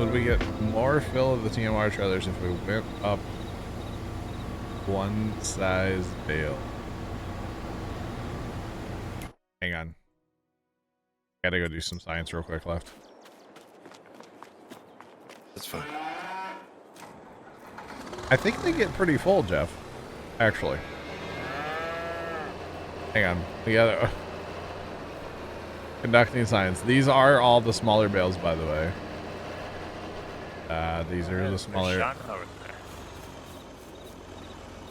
would we get more fill of the TMR trailers if we went up one size bale? Hang on. Gotta go do some science real quick left. That's fine. I think they get pretty full, Jeff. Actually. Hang on. We gotta... Conducting science. These are all the smaller bales, by the way. These are the smaller...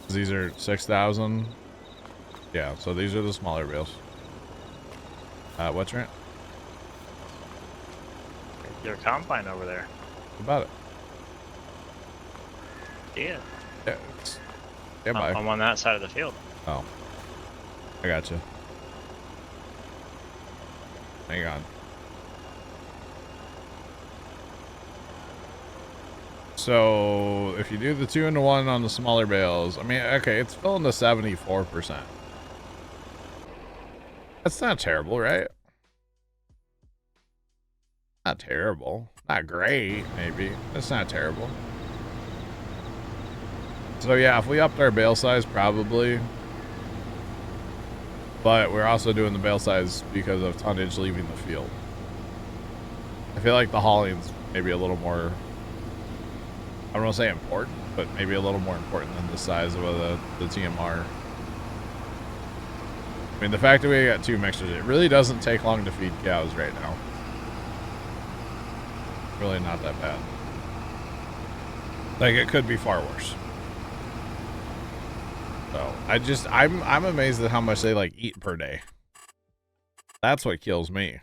These are 6,000. Yeah, so these are the smaller bales. What's Trent? Your combine over there. What about it? Yeah. Yeah, yeah, bye. I'm on that side of the field. Oh. I got you. Hang on. So, if you do the 2-to-1 on the smaller bales, I mean, okay, it's filling to 74%. That's not terrible, right? Not terrible. Not great, maybe. It's not terrible. So yeah, if we upped our bale size, probably. But we're also doing the bale size because of tonnage leaving the field. I feel like the hauling's maybe a little more, I don't want to say important, but maybe a little more important than the size of the TMR. I mean, the fact that we got 2 mixers, it really doesn't take long to feed cows right now. Really not that bad. Like, it could be far worse. So I'm amazed at how much they like eat per day. That's what kills me.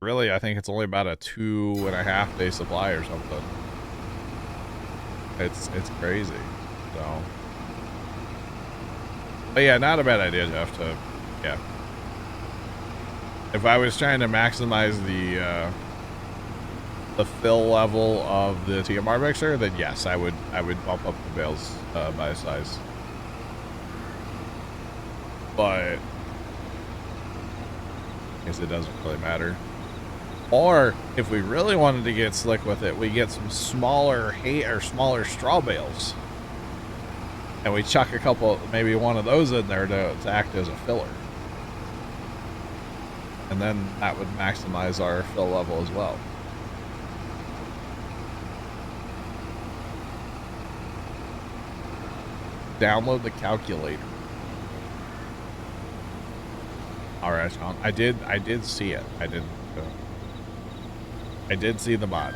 Really, I think it's only about a 2.5 day supply or something. It's crazy. So, but yeah, not a bad idea, Jeff. To yeah. If I was trying to maximize the fill level of the TMR mixer, then yes, I would bump up the bales by size. But I guess it doesn't really matter. Or if we really wanted to get slick with it, we get some smaller hay or smaller straw bales, and we chuck a couple, maybe one of those in there to act as a filler, and then that would maximize our fill level as well. Download the calculator. All right, Sean. I did see it. I did see the mod.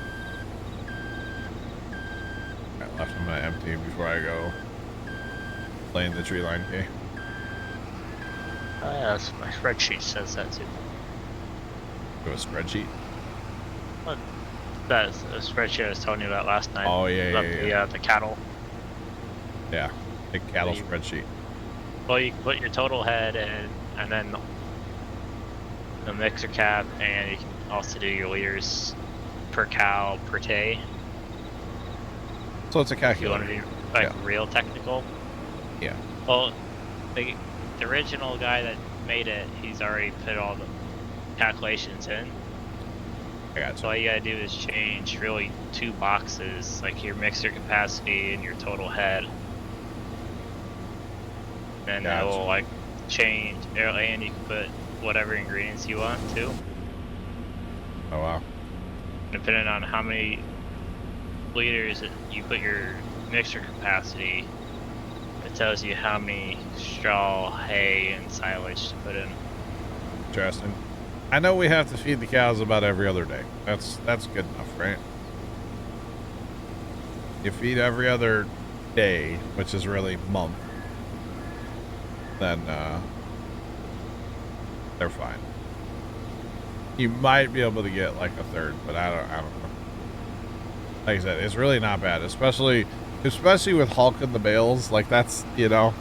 I left them empty before I go playing the tree line key. Yeah, my spreadsheet says that too. Go a spreadsheet. Well, that's a spreadsheet I was telling you about last night. Oh yeah, about the cattle. Yeah, the cattle spreadsheet. Well, you can put your total head in, and then the mixer cap, and you can also do your liters per cow per day. So it's a calculator. You want to be like real technical? Yeah. Well, the original guy that made it, he's already put all the calculations in. I got you. So all you gotta do is change really 2 boxes, like your mixer capacity and your total head. And that will like change, and you can put whatever ingredients you want too. Oh wow. Depending on how many liters you put your mixer capacity, it tells you how many straw, hay, and silage to put in. Interesting. I know we have to feed the cows about every other day. That's good enough, right? You feed every other day, which is really month, then they're fine. You might be able to get like a third, but I don't know. Like I said, it's really not bad, especially with hulking the bales. Like that's, you know,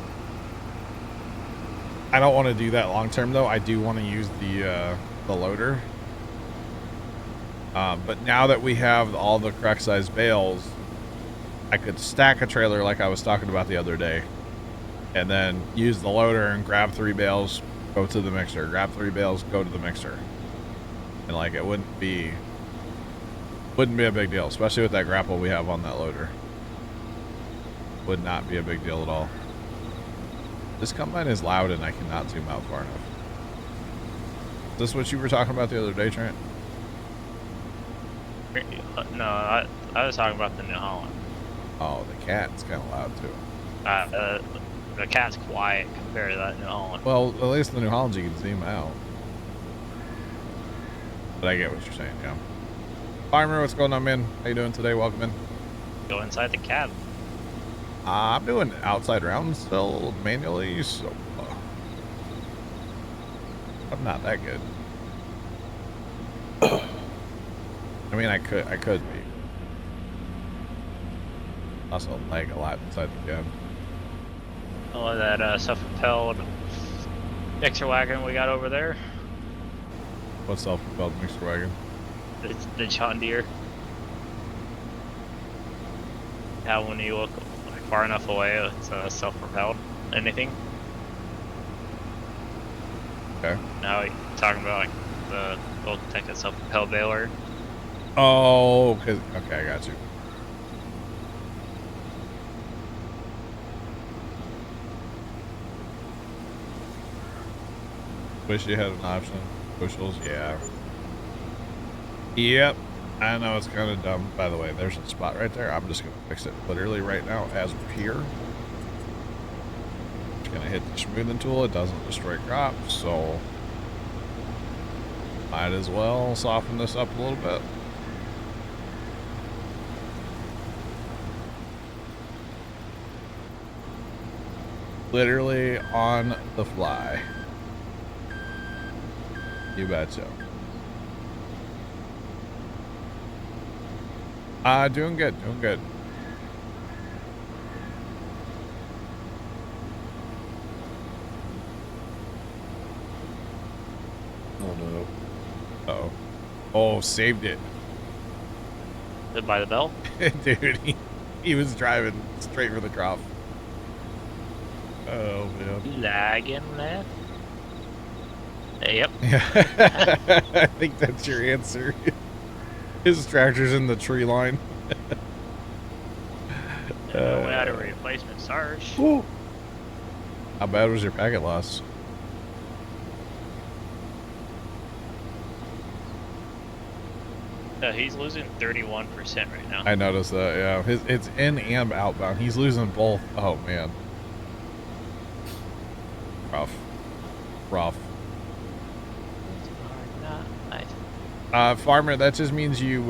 I don't want to do that long term though. I do want to use the loader. But now that we have all the correct size bales, I could stack a trailer like I was talking about the other day, and then use the loader and grab 3 bales, go to the mixer, grab 3 bales, go to the mixer. And like it wouldn't Wouldn't be a big deal, especially with that grapple we have on that loader. Would not be a big deal at all. This combine is loud and I cannot zoom out far enough. Is this what you were talking about the other day, Trent? No, I was talking about the New Holland. Oh, the cat's kind of loud too. The cat's quiet compared to that New Holland. Well, at least the New Holland you can zoom out. But I get what you're saying, yeah. Farmer, what's going on, man? How you doing today? Welcome in. Go inside the cab. I'm doing outside rounds still manually, so I'm not that good. I mean, I could be. Also lag a lot inside the cab. Oh, that self-propelled mixer wagon we got over there. What self-propelled mixer wagon? It's the John Deere. How when you look like, far enough away, it's self-propelled. Anything? Okay. Now you're talking about like the old tech self-propelled baler. Oh, okay, I got you. Wish you had an option. Bushels, yeah. Yep. I know it's kind of dumb. By the way, there's a spot right there. I'm just going to fix it literally right now as we're here. Just going to hit the smoothing tool. It doesn't destroy crops, so might as well soften this up a little bit. Literally on the fly. You betcha. Doing good, doing good. Oh no. Uh-oh. Oh, saved it. Is it by the bell? Dude, he was driving straight for the crop. Oh, man. Lagging left. Yep. Yeah. I think that's your answer. His tractor's in the tree line. We had a replacement Sarge. Ooh. How bad was your packet loss? He's losing 31% right now. I noticed that, yeah. It's in and outbound. He's losing both. Oh, man. Rough. Rough. Farmer, that just means you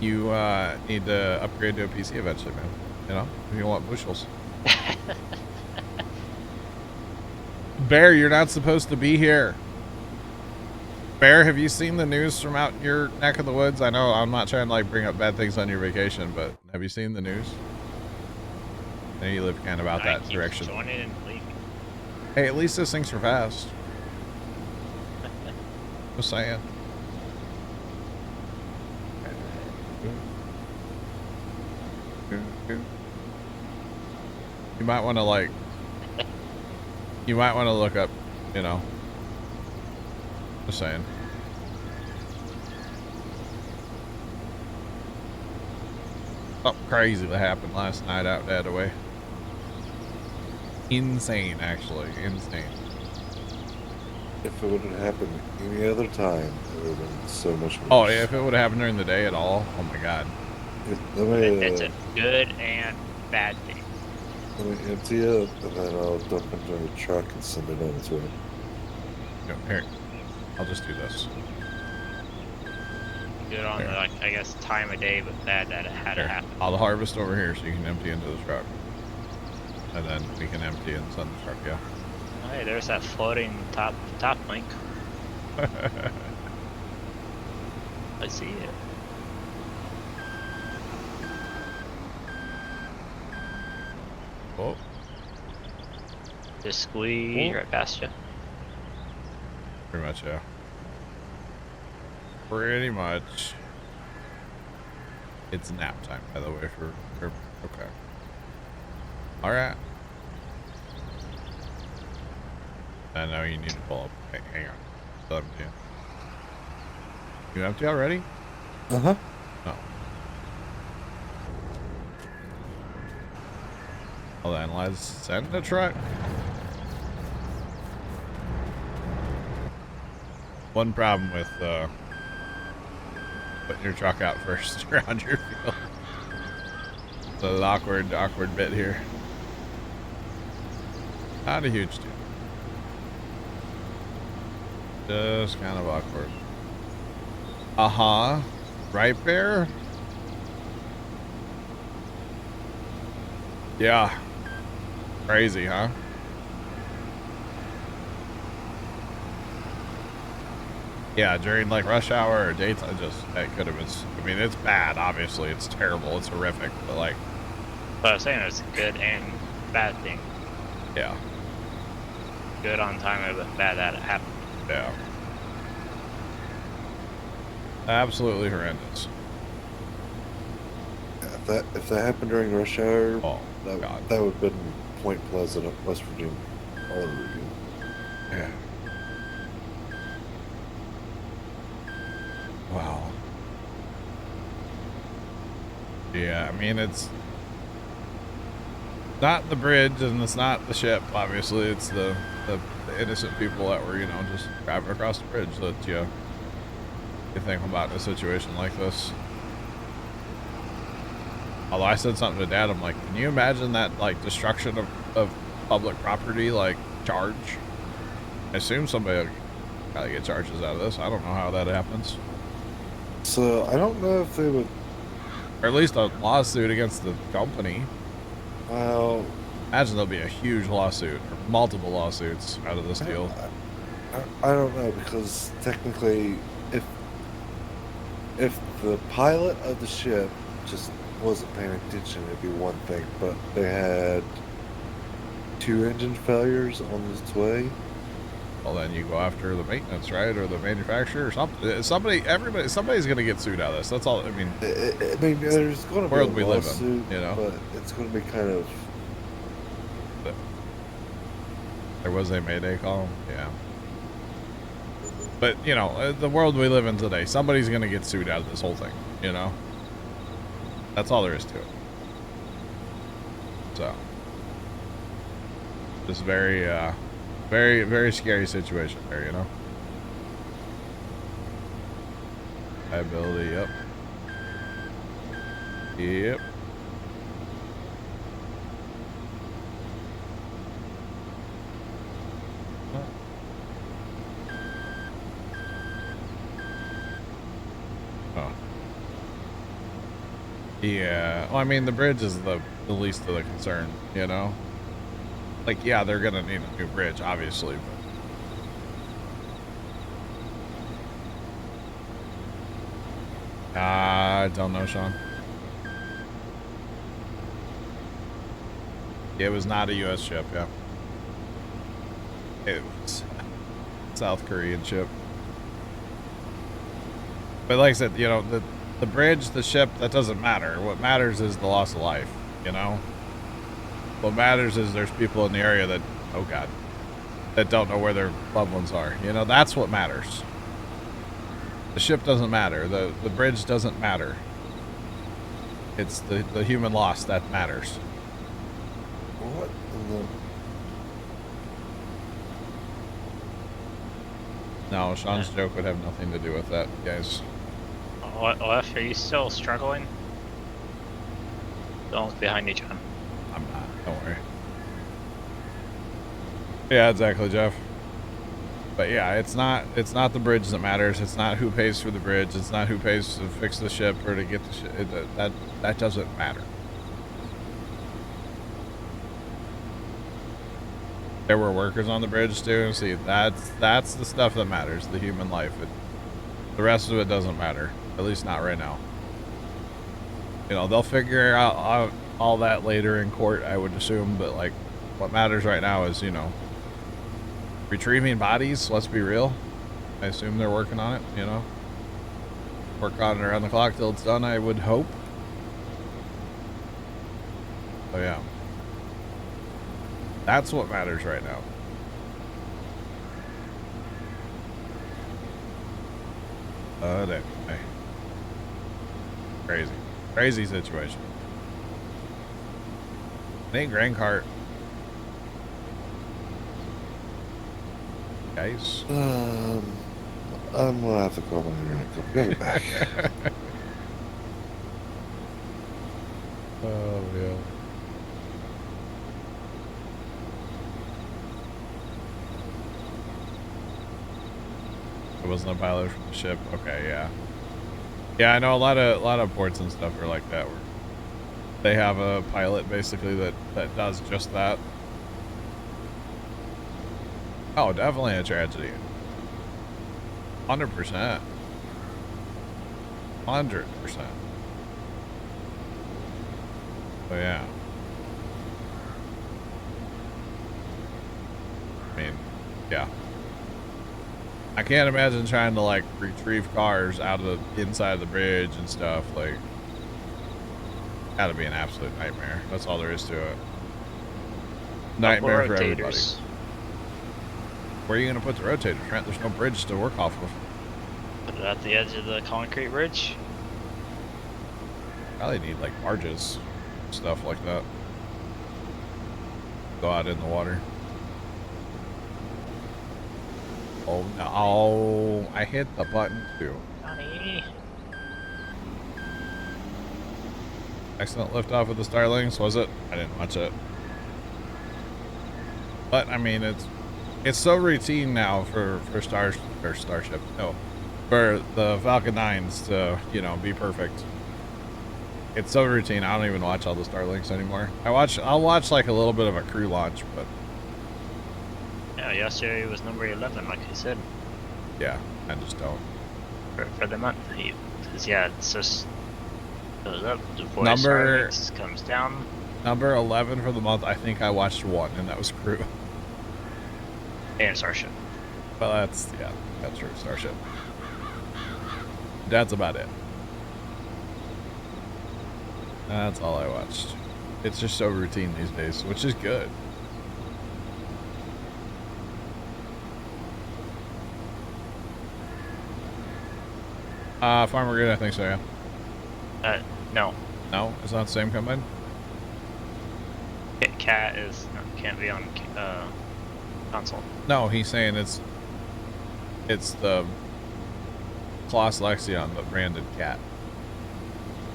need to upgrade to a PC eventually, man. You know, if you want bushels. Bear, you're not supposed to be here. Bear, have you seen the news from out in your neck of the woods? I know I'm not trying to like bring up bad things on your vacation, but have you seen the news? I know you live kind of out that direction. Hey, at least those things are fast. Just saying. You might want to like. You might want to look up, you know. Just saying. Something crazy that happened last night out that way. Insane, actually. Insane. If it would have happened any other time, it would have been so much worse. Oh, yeah, if it would have happened during the day at all, oh my god. It's a good and bad thing. Let me empty it, and then I'll dump it into a truck and send it on its way. Here, I'll just do this. Good on the, like, I guess, time of day, but bad that it had to happen. I'll harvest over here so you can empty into the truck. And then we can empty and send the truck, yeah. Oh, hey, there's that floating top link. I see it. Oh. Just squeeze right past you. Pretty much, yeah. Pretty much. It's nap time, by the way, for okay. Alright. I know you need to pull up. Hey, hang on. Still empty. You empty already? Uh-huh. No. Well then, let's send the truck. One problem with putting your truck out first around your field. It's an awkward bit here. Not a huge deal. Just kind of awkward. Uh-huh. Right, Bear? Yeah. Crazy, huh? Yeah, during like rush hour or daytime, that could have been. I mean, it's bad. Obviously, it's terrible. It's horrific. But like, But I was saying it's a good and bad thing. yeah, Good on time, but bad that it happened. yeah, absolutely horrendous. If that happened during rush hour, Oh God, that would have been Point Pleasant, West Virginia, all over again. yeah. Wow. Yeah, I mean it's not the bridge and it's not the ship. Obviously, it's the innocent people that were just driving across the bridge that you think about in a situation like this. Although I said something to Dad, I'm like, can you imagine that like destruction of public property, like charge? I assume somebody will probably get charges out of this. I don't know how that happens. So I don't know if they would. Or at least a lawsuit against the company. Well, Imagine there'll be a huge lawsuit or multiple lawsuits out of this deal. I don't know, because technically, if the pilot of the ship just wasn't paying attention, it'd be one thing. But they had 2 engine failures on its way. Well, then you go after the maintenance, right, or the manufacturer, or something. Somebody's gonna get sued out of this. That's all. I mean, I mean, there's going to be a world we live in, lawsuit, but it's going to be kind of. There was a Mayday call, yeah. But the world we live in today, somebody's gonna get sued out of this whole thing. That's all there is to it. So, just very, very, very scary situation there. Liability, yep. Yep. Oh. Yeah. Well, I mean, the bridge is the least of the concern, Like, yeah, they're gonna need a new bridge, obviously, but I don't know, Sean. It was not a U.S. ship, yeah. It was a South Korean ship. But like I said, the bridge, the ship, that doesn't matter. What matters is the loss of life, What matters is there's people in the area that, oh God, that don't know where their loved ones are. That's what matters. The ship doesn't matter. The bridge doesn't matter. It's the human loss that matters. What in the... No, Sean's joke would have nothing to do with that, guys. Are you still struggling? Don't look behind you, John. I'm not. Don't worry. Yeah, exactly, Jeff. But yeah, it's not the bridge that matters. It's not who pays for the bridge. It's not who pays to fix the ship or to get the ship. That doesn't matter. There were workers on the bridge too. See, that's the stuff that matters. The human life. The rest of it doesn't matter. At least not right now. They'll figure out all that later in court, I would assume. But like, what matters right now is retrieving bodies. Let's be real. I assume they're working on it. Work on it around the clock till it's done, I would hope. So yeah, that's what matters right now. Anyway. Crazy. Crazy situation. Hey, grain cart. Guys. I'm gonna have to call my internet company. I'll be back. Oh, yeah. It wasn't a pilot from the ship. Okay, yeah. Yeah, I know a lot of ports and stuff are like that, where they have a pilot basically that does just that. Oh, definitely a tragedy. 100%. 100%. So yeah. I mean, yeah. I can't imagine trying to like retrieve cars out of the inside of the bridge and stuff. Like, gotta be an absolute nightmare. That's all there is to it. Nightmare for everybody. Where are you gonna put the rotator, Trent? There's no bridge to work off of. Put it at the edge of the concrete bridge. Probably need like barges, stuff like that. Go out in the water. Oh no! I hit the button too. Honey. Excellent liftoff with the Starlings, was it? I didn't watch it. But I mean, it's so routine now for Starship. No, for the Falcon 9s to, you know, be perfect. It's so routine. I don't even watch all the Starlinks anymore. I'll watch like a little bit of a crew launch, but Yeah, yesterday was number 11, like I said. yeah, I just don't. For the month. Because, yeah, it's just goes up before Number comes down. Number 11 for the month. I think I watched one, and that was crew. And Starship. Well, that's true. Starship. That's about it. That's all I watched. It's just so routine these days, which is good. Farmer Good, I think so, yeah. No. No? It's not the same company? Cat can't be on console. No, he's saying it's the Class Lexion, the branded cat.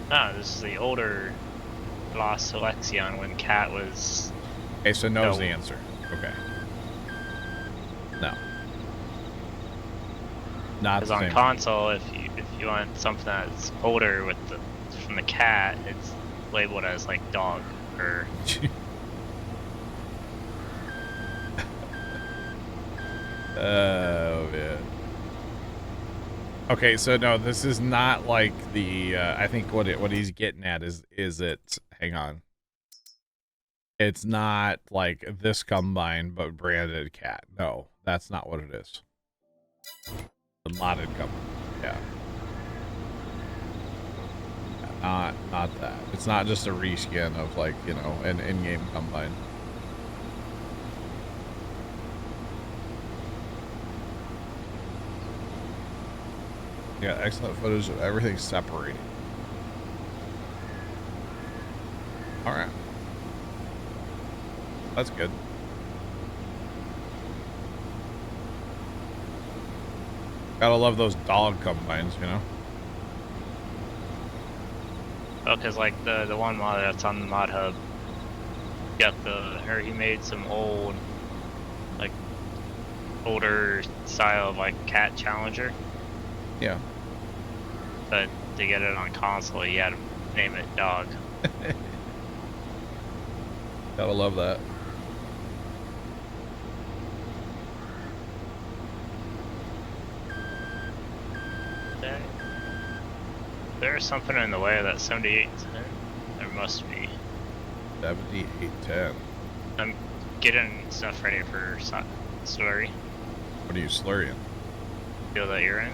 No, this is the older Lost Selection when Cat was... Okay, so no's the answer. Okay. No. Not Because the on same. console, if you want something that's older with from the Cat, it's labeled as like dog or... Oh, man. Okay, so no, this is not like the, I think what he's getting at is it, hang on. It's not like this combine, but branded cat. No, that's not what it is. The modded combine, yeah. Not that. It's not just a reskin of like, you know, an in-game combine. Yeah, excellent footage of everything separating. All right. That's good. Gotta love those dog combines, you know? Oh, because like the one mod that's on the mod hub, he made some older style of like Cat Challenger. Yeah. But to get it on console, you had to name it dog. Gotta love that. There's something in the way of that 7810. There must be. 7810. I'm getting stuff ready for slurry. What are you slurrying? Feel that you're in?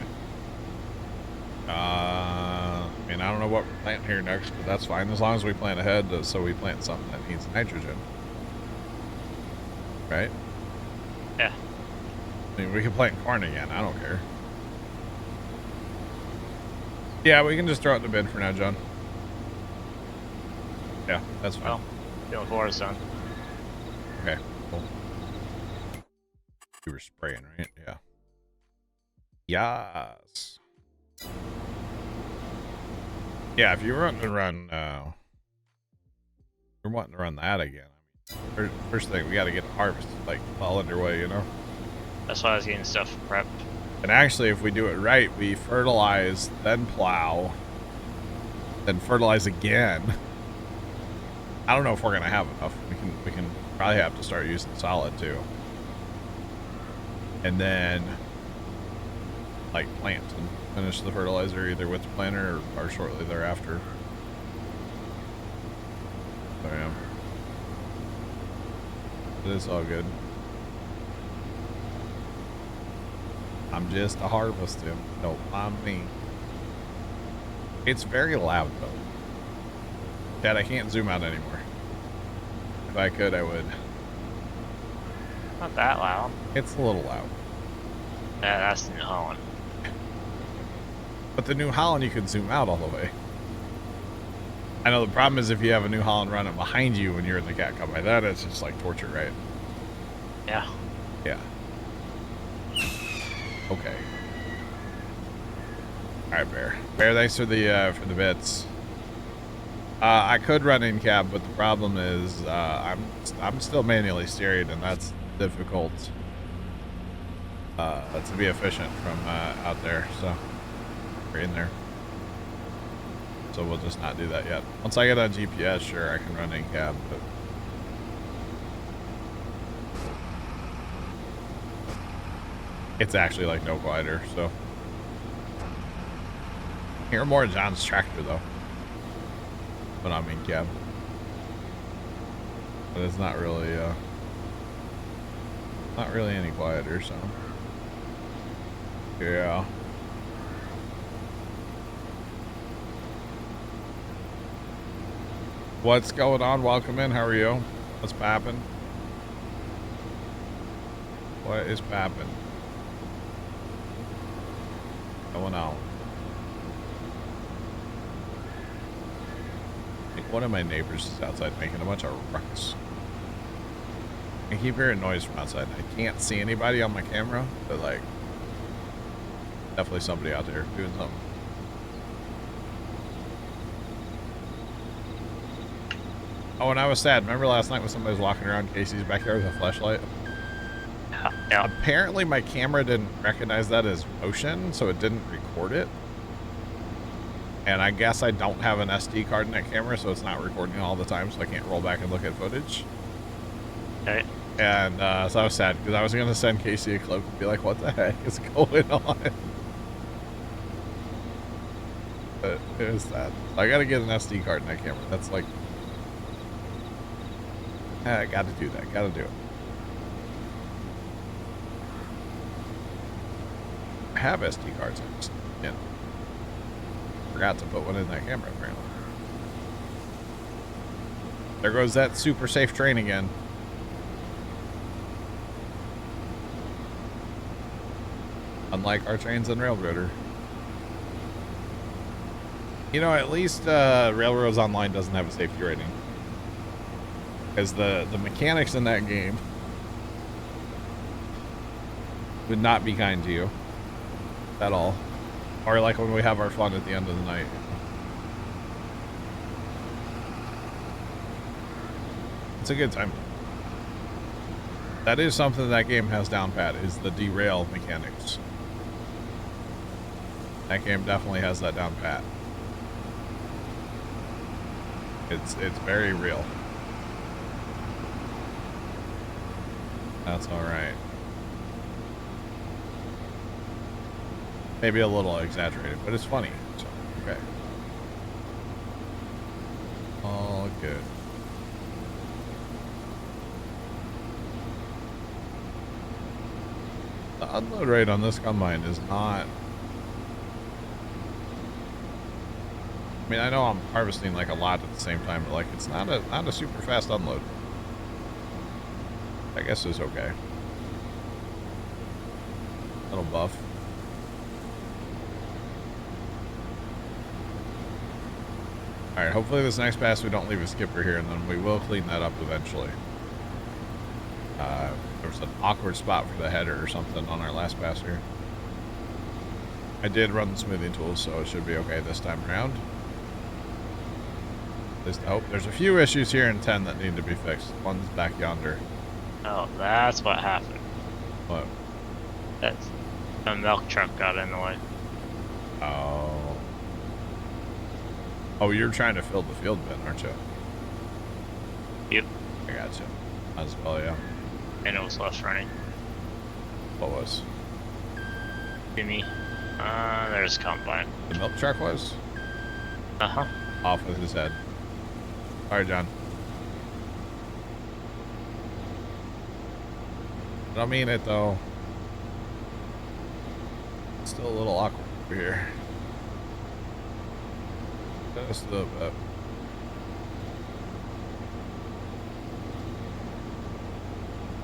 I mean, I don't know what we're planting here next, but that's fine as long as we plant ahead. So we plant something that needs nitrogen, right? Yeah. I mean, we can plant corn again. I don't care. Yeah, we can just throw it in the bin for now, John. Yeah, that's fine. Well, feeling for us, son. Okay, cool. You were spraying, right? Yeah. Yes. Yeah, if you were wanting to run, we're wanting to run that again. I mean, first thing, we got to get the harvest like well underway, you know. That's why I was getting stuff prepped. And actually, if we do it right, we fertilize, then plow, then fertilize again. I don't know if we're gonna have enough. We can probably have to start using solid too, and then like plant and finish the fertilizer either with the planter or shortly thereafter. So yeah, it is all good. I'm just a harvesting. Don't mind me. It's very loud though. Dad, I can't zoom out anymore. If I could, I would. Not that loud. It's a little loud. That's New Holland. But the New Holland, you could zoom out all the way. I know the problem is if you have a New Holland running behind you when you're in the cat come by that, it's just like torture, right? Yeah. Yeah. Okay. All right, Bear. Bear, thanks for the bits. I could run in cab, but the problem is I'm still manually steering, and that's difficult to be efficient from out there. So we're in there. So we'll just not do that yet. Once I get on GPS, sure, I can run in cab, but it's actually like no quieter. So hear more John's tractor though. But I'm in cab. But it's not really any quieter, so yeah. What's going on? Welcome in. How are you? What's poppin'? What is poppin'? Going on? One of my neighbors is outside making a bunch of ruckus. I keep hearing noise from outside. I can't see anybody on my camera, but like, definitely somebody out there doing something. Oh, and I was sad. Remember last night when somebody was walking around Casey's backyard with a flashlight? Yeah. Apparently my camera didn't recognize that as motion, so it didn't record it. And I guess I don't have an SD card in that camera, so it's not recording all the time, so I can't roll back and look at footage. Okay. And so I was sad, because I was going to send Casey a clip and be like, what the heck is going on? But it was sad. So I got to get an SD card in that camera. That's like, I got to do that. Got to do it. I have SD cards. I just, you know, forgot to put one in that camera, apparently. There goes that super safe train again. Unlike our trains on Railroader. You know, at least Railroads Online doesn't have a safety rating. Because the mechanics in that game would not be kind to you. At all. Or like when we have our fun at the end of the night. It's a good time. That is something that game has down pat, is the derail mechanics. That game definitely has that down pat. It's very real. That's alright. Maybe a little exaggerated, but it's funny. So, okay. All good. The unload rate on this combine is not... I mean, I know I'm harvesting like a lot at the same time, but like it's not a super fast unload. I guess it's okay. Little buff. All right, hopefully this next pass we don't leave a skipper here, and then we will clean that up eventually. There was an awkward spot for the header or something on our last pass here. I did run the smoothing tools, so it should be okay this time around. At least I hope. There's a few issues here in 10 that need to be fixed. One's back yonder. Oh, that's what happened. What? That's the milk truck got in the way. Oh. Oh, you're trying to fill the field bin, aren't you? Yep. I gotcha. As well, yeah. And it was less running. What was? Jimmy. There's a combine. The milk truck was? Uh-huh. Off with his head. Alright, John. I don't mean it, though. It's still a little awkward over here. Just a little bit.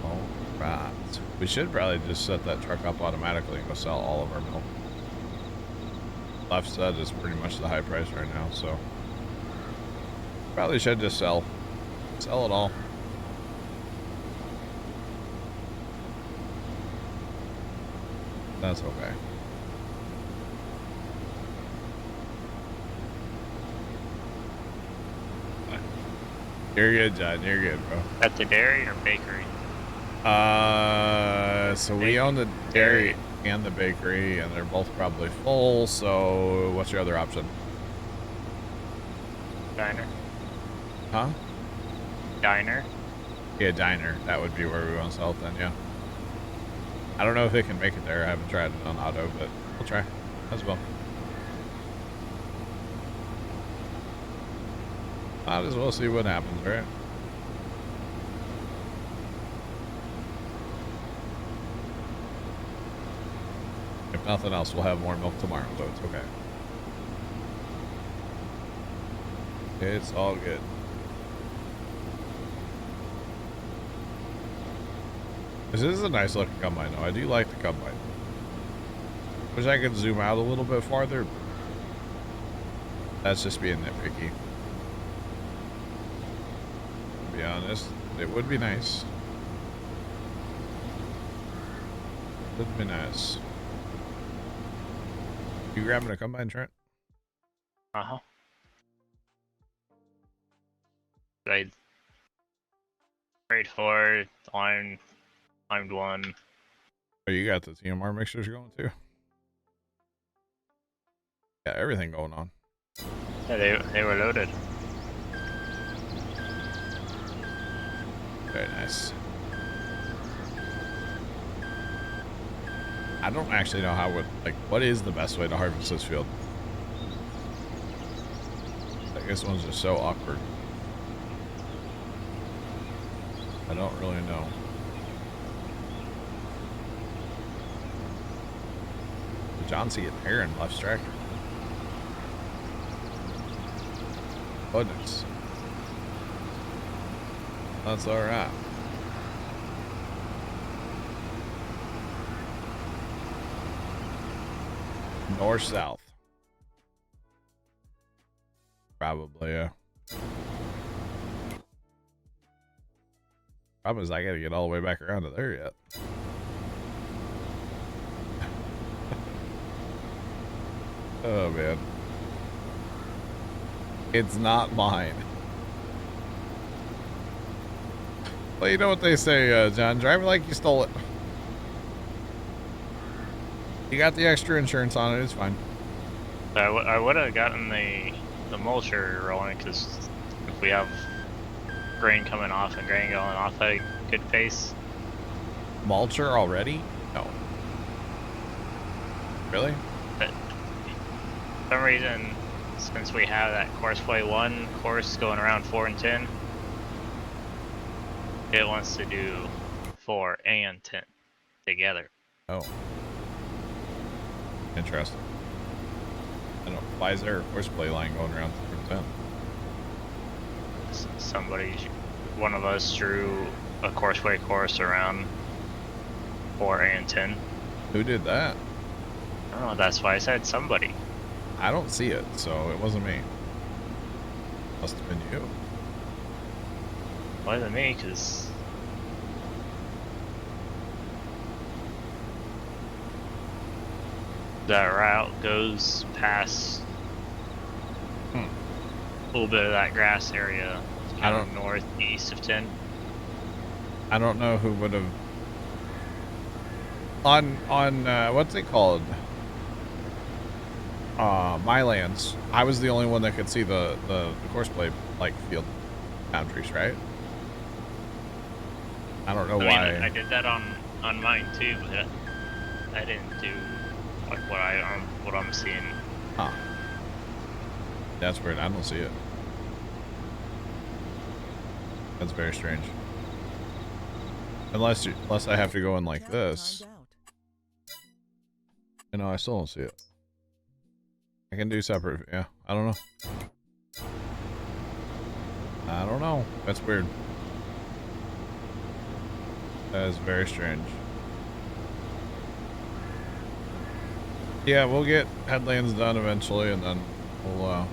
Alright. We should probably just set that truck up automatically and go sell all of our milk. Left side is pretty much the high price right now, so probably should just sell it all. That's okay. You're good, John. You're good, bro. At the dairy or bakery? So we own the dairy and the bakery, and they're both probably full, so what's your other option? Diner. Huh? Diner. Yeah, diner. That would be where we want to sell it then, yeah. I don't know if it can make it there. I haven't tried it on auto, but we'll try as well. Might as well see what happens, right? If nothing else, we'll have more milk tomorrow, so it's okay. It's all good. This is a nice looking combine, though. I do like the combine. Wish I could zoom out a little bit farther. That's just being nitpicky. To be honest, it would be nice. Would be nice. You grabbing a combine, Trent? Uh-huh. I prayed for it, timed one. Oh, you got the TMR mixers going too? Got everything going on. Yeah, they were loaded. Very nice. I don't actually know how what is the best way to harvest this field? I guess one's just so awkward. I don't really know. John's getting hair in left tractor. Goodness. That's alright. North south. Probably, yeah. Problem is I gotta get all the way back around to there yet. Oh man. It's not mine. Well, you know what they say, John, drive it like you stole it. You got the extra insurance on it, it's fine. I would have gotten the mulcher rolling, because if we have grain coming off and grain going off at a good pace. Mulcher already? No. Really? But for some reason, since we have that Courseway 1 course going around 4 and 10, it wants to do 4 and 10 together. Oh. Interesting. I don't know. Why is there a Courseway line going around 4 and 10? Somebody, one of us drew a Courseway course around 4 and 10. Who did that? I don't know, that's why I said somebody. I don't see it, so it wasn't me. Must have been you. More than me, because that route goes past a little bit of that grass area. I don't- Kind of northeast of 10. I don't know who would have on what's it called? My lands. I was the only one that could see the course play like field boundaries, right? I don't know I why. mean, I did that on mine too, but I didn't do like what I'm seeing. Huh. That's weird. I don't see it. That's very strange. Unless I have to go in like this. You know, I still don't see it. I can do separate. Yeah, I don't know. I don't know. That's weird. That is very strange. Yeah, we'll get headlands done eventually, and then we'll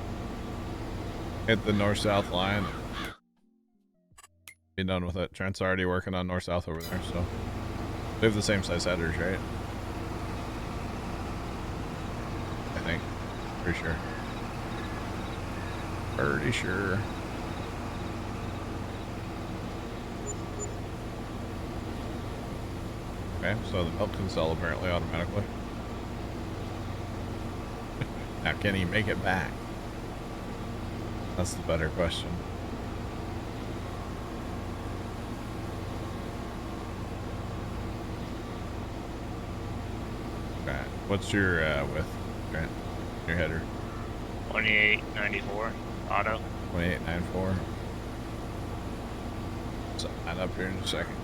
hit the north-south line. Be done with it. Trent's already working on north-south over there, so we have the same size headers, right? I think. Pretty sure. Pretty sure. Okay, so the milk can sell apparently automatically. Now, can he make it back? That's the better question. Okay, what's your width, Grant? Your header? 2894 auto. 2894. Set that up here in a second.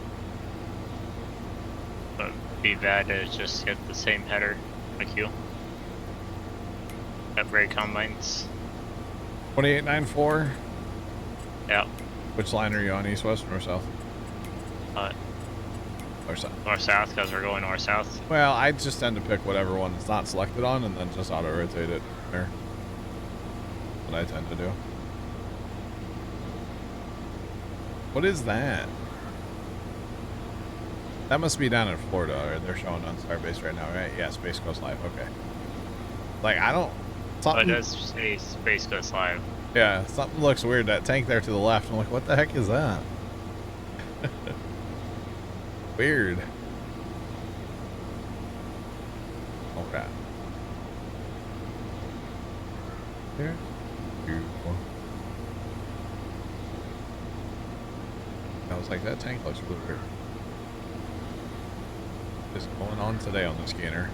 But it'd be bad to just hit the same header like you. Upgrade combines. 2894. Yep. Which line are you on? East, west, north, south? Or south? North south, because we're going north south. Well, I just tend to pick whatever one it's not selected on and then just auto rotate it there. What I tend to do. What is that? That must be down in Florida, or they're showing on Starbase right now, right? Yeah, Space Coast Live. Okay. Like I don't. Oh, it Something, does say Space Coast Live. yeah, something looks weird. That tank there to the left. I'm like, what the heck is that? Weird. Okay. Here. Beautiful. I was like, that tank looks really weird. What's going on today on the scanner?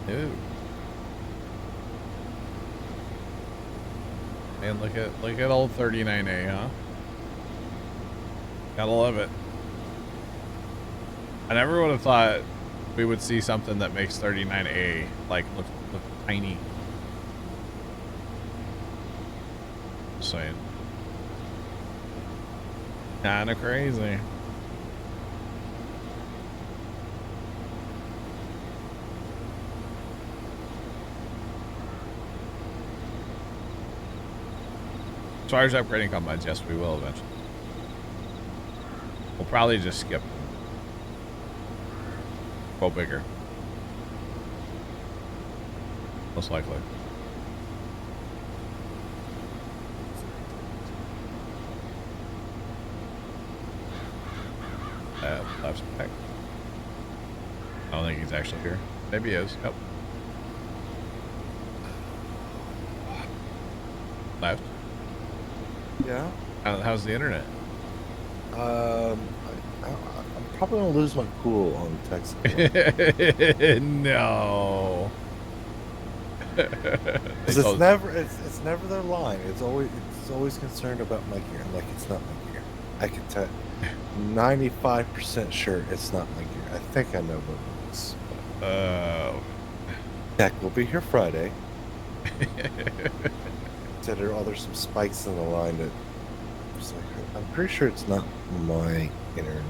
Ew. Man, look at old 39A, huh? Gotta love it. I never would have thought we would see something that makes 39A like look tiny. Just saying. Kinda crazy. As far as upgrading combines, yes, we will eventually. We'll probably just skip them. Go bigger. Most likely. Left back. I don't think he's actually here. Maybe he is. Yep. Left. Yeah. How's the internet? I'm probably gonna lose my cool on text. No. It's never their line. It's always concerned about my gear. I'm like, it's not my gear. I can tell. 95% sure it's not my gear. I think I know what it is. Tech will be here Friday. Said there's some spikes in the line that was like, I'm pretty sure it's not my internet.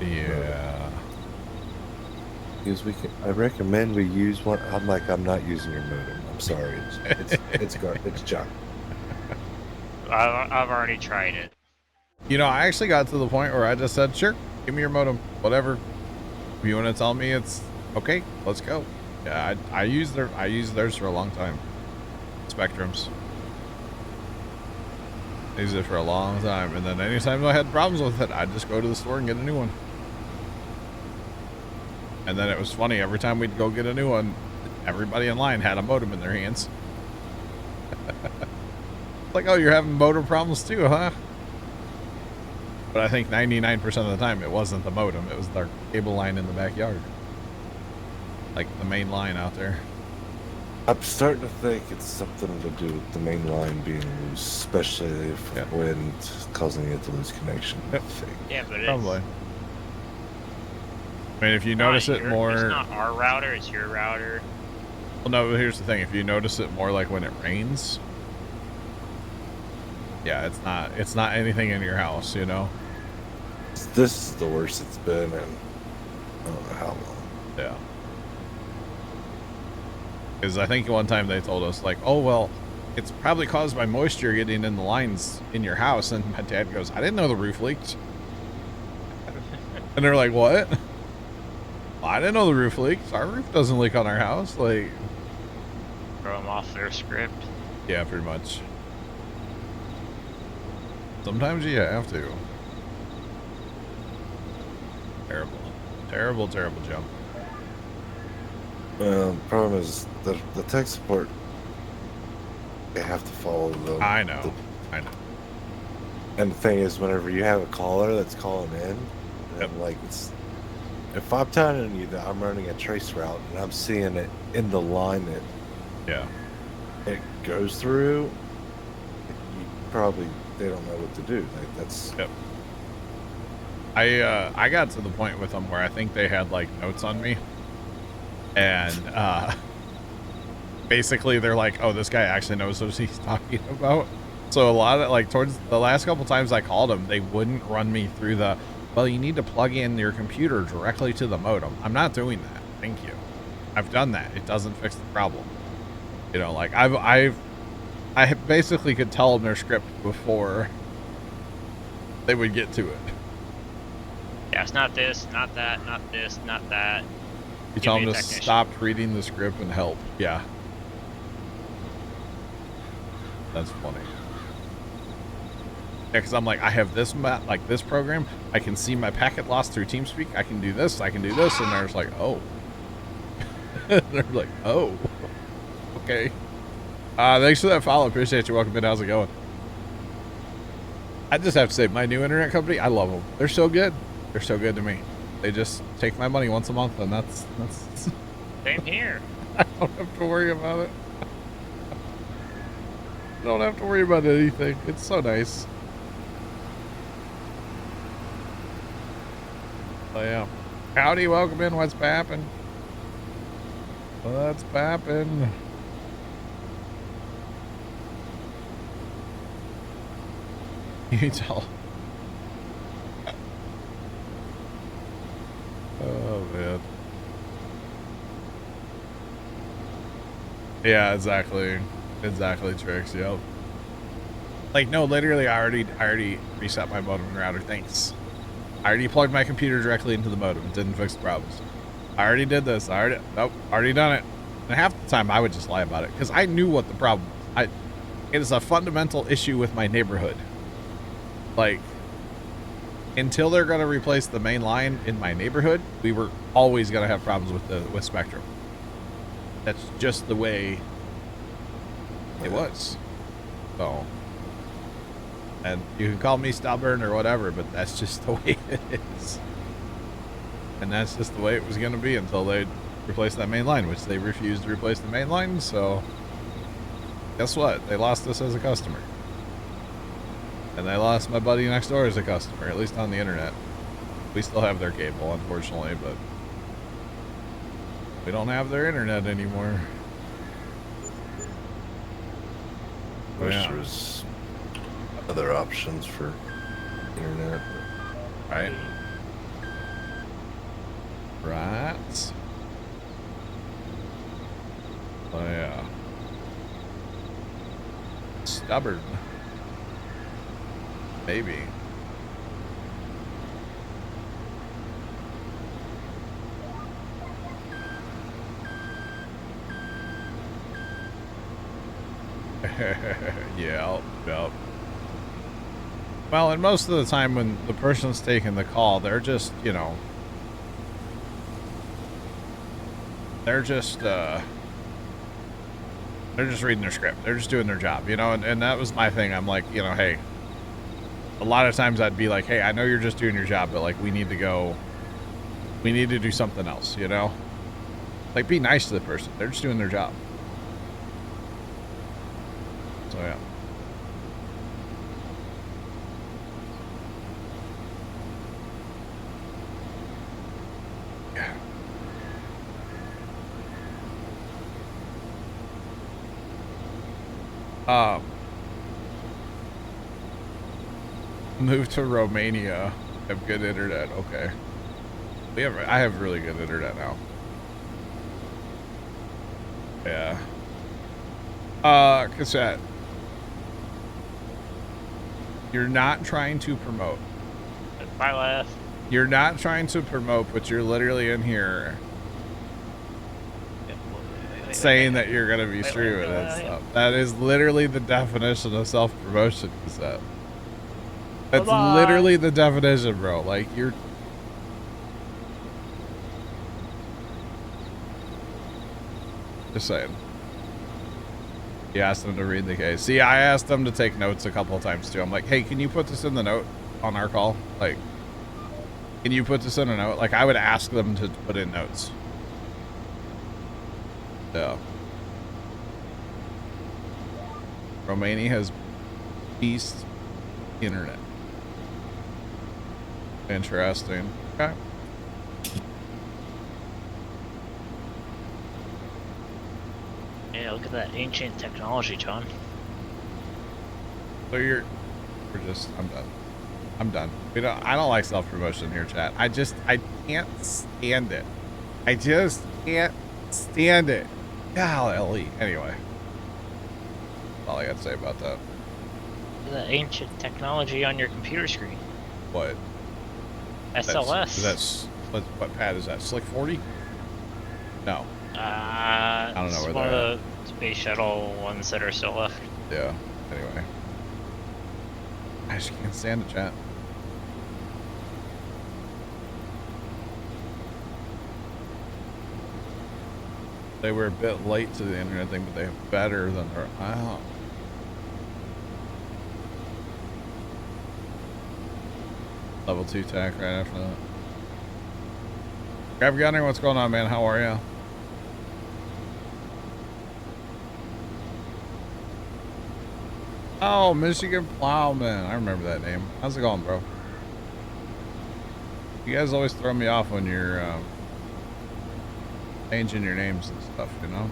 Yeah. Because I recommend we use one. I'm like, I'm not using your modem. I'm sorry. It's junk. I've already tried it. You know, I actually got to the point where I just said, sure, give me your modem, whatever. If you want to tell me it's okay, let's go. Yeah, I used theirs for a long time. Spectrums. I used it for a long time, and then anytime I had problems with it, I'd just go to the store and get a new one. And then it was funny, every time we'd go get a new one, everybody in line had a modem in their hands. Like, oh, you're having modem problems too, huh? But I think 99% of the time it wasn't the modem, it was their cable line in the backyard. Like the main line out there. I'm starting to think it's something to do with the main line being loose, especially if wind causing it to lose connection. Yep. Yeah, but it's Probably. I mean, if you notice it more... It's not our router, it's your router. Well, no, but here's the thing. If you notice it more like when it rains... Yeah, it's not anything in your house, you know? This is the worst it's been in I don't know how long. Yeah. Because I think one time they told us, like, oh, well, it's probably caused by moisture getting in the lines in your house. And my dad goes, I didn't know the roof leaked. And they're like, what? Well, I didn't know the roof leaked. Our roof doesn't leak on our house. Like, Throw them off their script. yeah, pretty much. Sometimes you have to. Terrible. Terrible, terrible jump. Well, the problem is the tech support, they have to follow the... I know. I know. And the thing is, whenever you have a caller that's calling in, Yep. and like it's... If I'm telling you that I'm running a trace route and I'm seeing it in the line that Yeah. it goes through, you probably... They don't know what to do. Like, that's... Yep. I got to the point with them where I think they had like notes on me, and basically they're like, oh, this guy actually knows what he's talking about. So a lot of, like, towards the last couple times I called them, they wouldn't run me through the, well, you need to plug in your computer directly to the modem. I'm not doing that. Thank you. I've done that. It doesn't fix the problem. You know, like I basically could tell them their script before they would get to it. Yeah, it's not this, not that, not this, not that. You tell them to stop reading the script and help. Yeah. That's funny. Yeah, because I'm like, I have this like this program. I can see my packet loss through TeamSpeak. I can do this. I can do this. And they're just like, oh. They're like, oh. Okay. Thanks for that follow. Appreciate you. Welcome in. How's it going? I just have to say, my new internet company, I love them. They're so good. They're so good to me. They just take my money once a month, and that's Same here. I don't have to worry about it. I don't have to worry about anything. It's so nice. Oh yeah. Howdy, welcome in. What's pappin'? What's pappin'? You tell. Oh man. Yeah, exactly. Exactly, Trix. Yep. Like, no, literally, I already reset my modem and router. Thanks. I already plugged my computer directly into the modem. It didn't fix the problems. I already did this. Already done it. And half the time, I would just lie about it because I knew what the problem was. It is a fundamental issue with my neighborhood. Like, until they're going to replace the main line in my neighborhood, we were always going to have problems with Spectrum. That's just the way it was. So, and you can call me stubborn or whatever, but that's just the way it is. And that's just the way it was going to be until they replaced that main line, which they refused to replace the main line. So, guess what? They lost us as a customer. And they lost my buddy next door as a customer, at least on the internet. We still have their cable, unfortunately, but we don't have their internet anymore. Wish Yeah. there was other options for internet. Right. Right. Oh yeah. Stubborn. Maybe. Yeah, yep. Well, and most of the time when the person's taking the call, they're just, you know, they're just reading their script. They're just doing their job, you know, and that was my thing. I'm like, you know, hey, a lot of times I'd be like, hey, I know you're just doing your job, but like, we need to do something else, you know? Like, be nice to the person. They're just doing their job. So, yeah. Move to Romania. Have good internet. Okay. I have really good internet now. Yeah. Cassette. You're not trying to promote. My left. You're not trying to promote, but you're literally in here saying that you're gonna be streaming and stuff. That is literally the definition of self-promotion, Cassette. That's literally the definition, bro. Like, you're... Just saying. You asked them to read the case. See, I asked them to take notes a couple of times, too. I'm like, hey, can you put this in the note on our call? Like, can you put this in a note? Like, I would ask them to put in notes. Yeah. Romania has beast internet. Interesting. Okay. Yeah, look at that ancient technology, John. So we're just, I'm done. I'm done. I don't like self-promotion here, chat. I can't stand it. I just can't stand it. Golly. Anyway. That's all I got to say about that. The ancient technology on your computer screen. What? SLS. What pad is that? Slick 40? No. I don't know where one they're of the space shuttle ones that are still left. Yeah. Anyway. I just can't stand it, chat. They were a bit late to the internet thing, but they have better than their... Oh. Level 2 tack right after that. Grab Gunner, what's going on, man? How are you? Oh, Michigan Plowman. I remember that name. How's it going, bro? You guys always throw me off when you're changing your names and stuff, you know?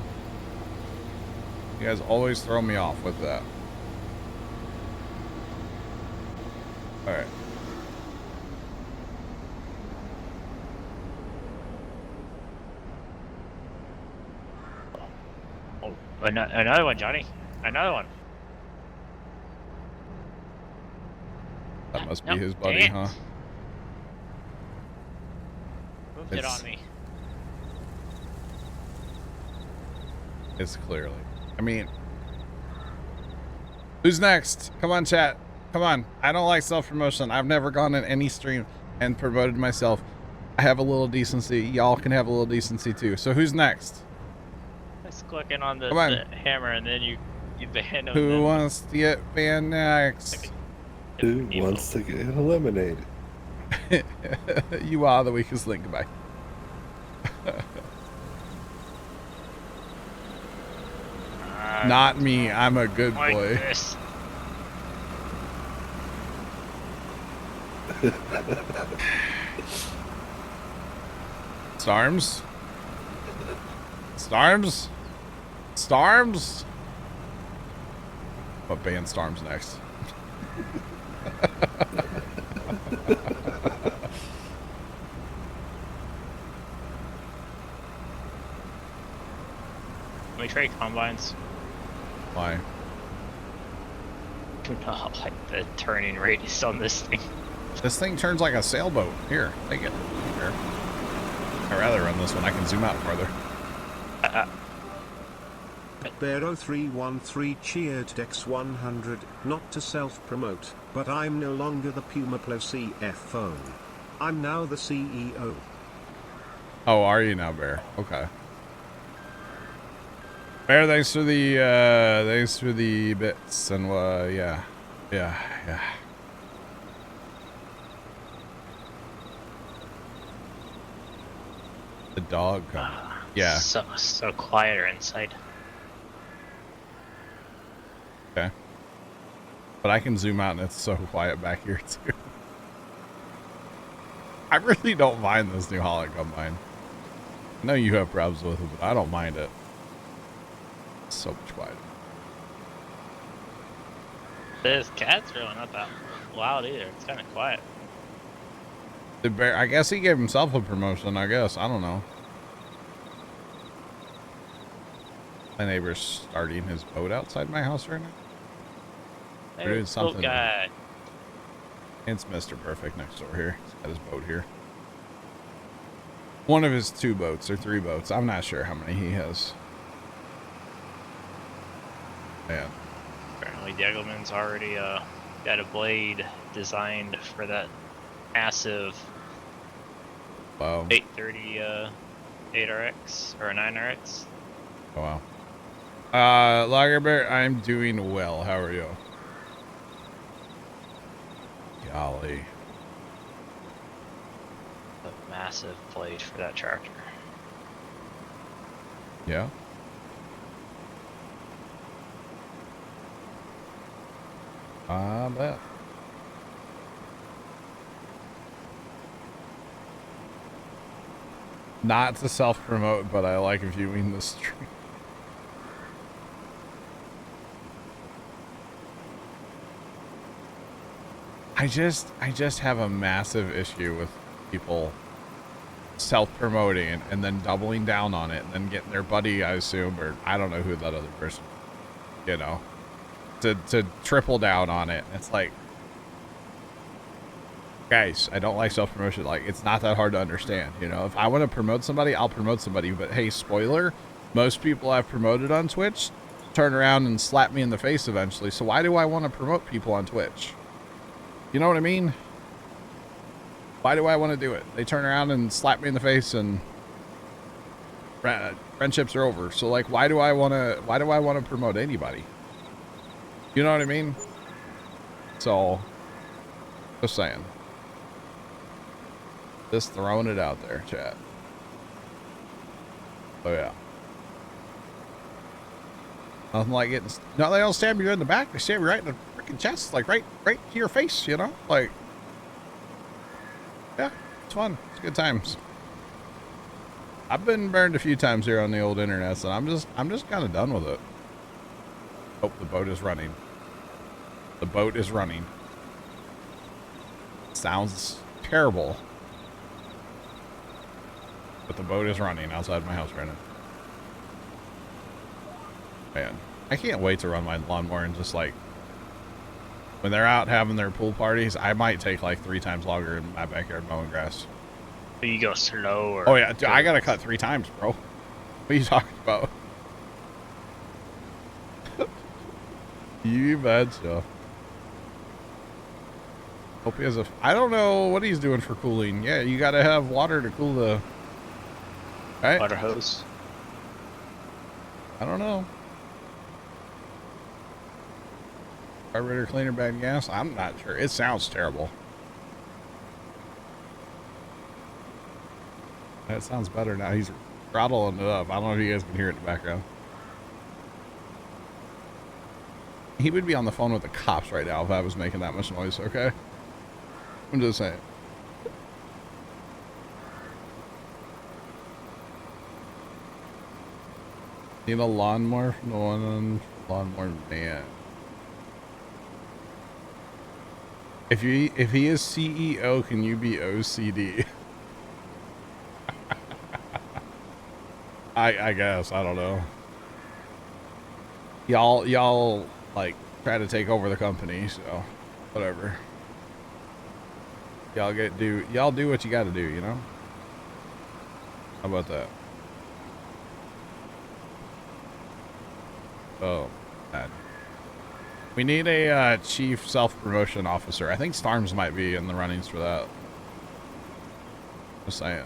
You guys always throw me off with that. Alright. Oh, another one, Johnny. Another one. That must be his buddy, huh? Moved it on me. It's clearly. I mean, who's next? Come on, chat. Come on. I don't like self-promotion. I've never gone in any stream and promoted myself. I have a little decency. Y'all can have a little decency too. So who's next? Just clicking on the hammer and then you ban them. Who wants to get banned next? Who wants to get eliminated? You are the weakest link. Goodbye. Not me. I'm a good boy. Starms? Starms? Starms? What band Starms next? Can we trade combines? Why? Do not like the turning radius on this thing. This thing turns like a sailboat. Here, take it. Here. I'd rather run this one. I can zoom out farther. Bear0313 cheered Dex 100, not to self-promote, but I'm no longer the Puma Plow CFO. I'm now the CEO. Oh, are you now, Bear? Okay. Bear, thanks for the bits and yeah. The dog coming. Yeah. So quieter inside. Okay. But I can zoom out and it's so quiet back here too. I really don't mind this New Holland combine. I know you have problems with it, but I don't mind it. It's so much quieter. This cat's really not that loud either. It's kind of quiet. The Bear, I guess he gave himself a promotion, I guess. I don't know. My neighbor's starting his boat outside my house right now. Hey, We're doing boat something. guy. It's Mr. Perfect next door here. He's got his boat here. One of his 2 boats or 3 boats. I'm not sure how many he has. Man. Apparently Degelman's already got a blade designed for that massive Wow. 830 8RX or a 9RX. Oh, wow. Lager Bear, I'm doing well. How are you? Golly. A massive blade for that tractor. Yeah. I bet. Not to self-promote, but I like viewing the stream. I just have a massive issue with people self-promoting and then doubling down on it and then getting their buddy, I assume, or I don't know who that other person, you know, to triple down on it. It's like, guys, I don't like self-promotion. Like, it's not that hard to understand, you know. If I want to promote somebody, I'll promote somebody. But hey, spoiler, most people I've promoted on Twitch turn around and slap me in the face eventually. So why do I want to promote people on Twitch? You know what I mean? Why do I want to do it? They turn around and slap me in the face and friendships are over. So like, why do I want to promote anybody? You know what I mean? So just saying. Just throwing it out there, chat. Oh yeah. Nothing like getting. No, they don't stab you in the back. They stab you right in the freaking chest, like right to your face. You know, like. Yeah, it's fun. It's good times. I've been burned a few times here on the old internet, so I'm just kind of done with it. Oh, the boat is running. The boat is running. Sounds terrible. But the boat is running outside my house right now. Man, I can't wait to run my lawnmower and just like, when they're out having their pool parties, I might take like 3 times longer in my backyard mowing grass. Do you go slow or? Oh yeah, dude, I gotta cut 3 times, bro. What are you talking about? You betcha. Hope he has a. I don't know what he's doing for cooling. Yeah, you gotta have water to cool the. Right? Water hose. I don't know. Carburetor cleaner, bad gas? I'm not sure. It sounds terrible. That sounds better now. He's throttling it up. I don't know if you guys can hear it in the background. He would be on the phone with the cops right now if I was making that much noise, okay? I'm just saying. Need a lawnmower from the one on Lawnmower Man. If he is CEO, can you be OCD? I guess, I don't know. Y'all like try to take over the company, so whatever. Y'all do what you got to do, you know? How about that? Oh, God. We need a chief self-promotion officer. I think Starms might be in the runnings for that. Just saying.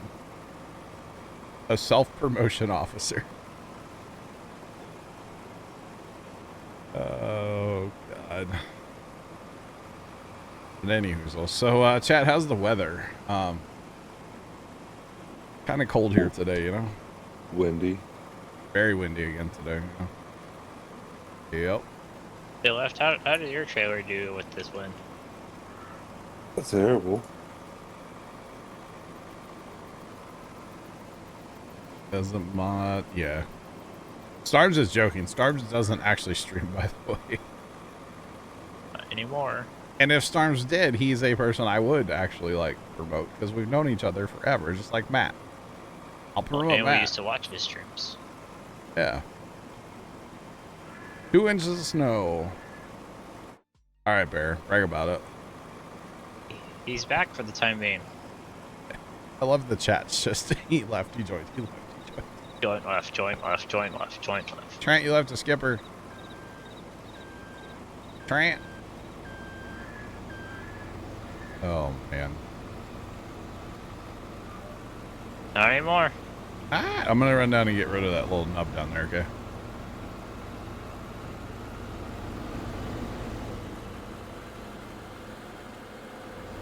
A self-promotion officer. Oh, God. But anywho, so chat, how's the weather? Kind of cold here today, you know? Windy. Very windy again today. You know? Yep. They left. How did your trailer do with this wind? That's terrible. Doesn't mod, yeah. Starms is joking. Starms doesn't actually stream, by the way. Not anymore. And if Starms did, he's a person I would actually like promote because we've known each other forever, just like Matt. I'll promote And we Matt. used to watch his streams. Yeah. 2 inches of snow. All right, Bear. Brag about it. He's back for the time being. I love the chat. It's just he left. He joined. He left. He joined. Join left, join left, join left, join left. Trent, you left a skipper. Trent. Oh, man. Not anymore. Ah, I'm going to run down and get rid of that little nub down there, okay?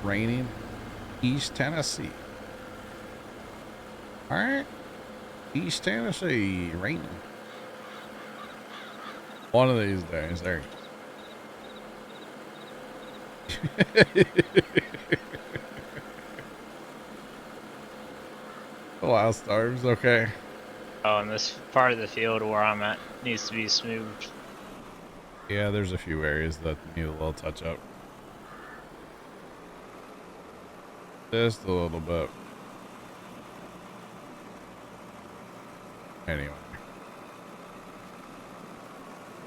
Raining. East Tennessee. All right. East Tennessee. Raining. One of these days. There you go. Wow, Stars. Okay. Oh, and this part of the field where I'm at needs to be smoothed. Yeah, there's a few areas that need a little touch up. Just a little bit. Anyway.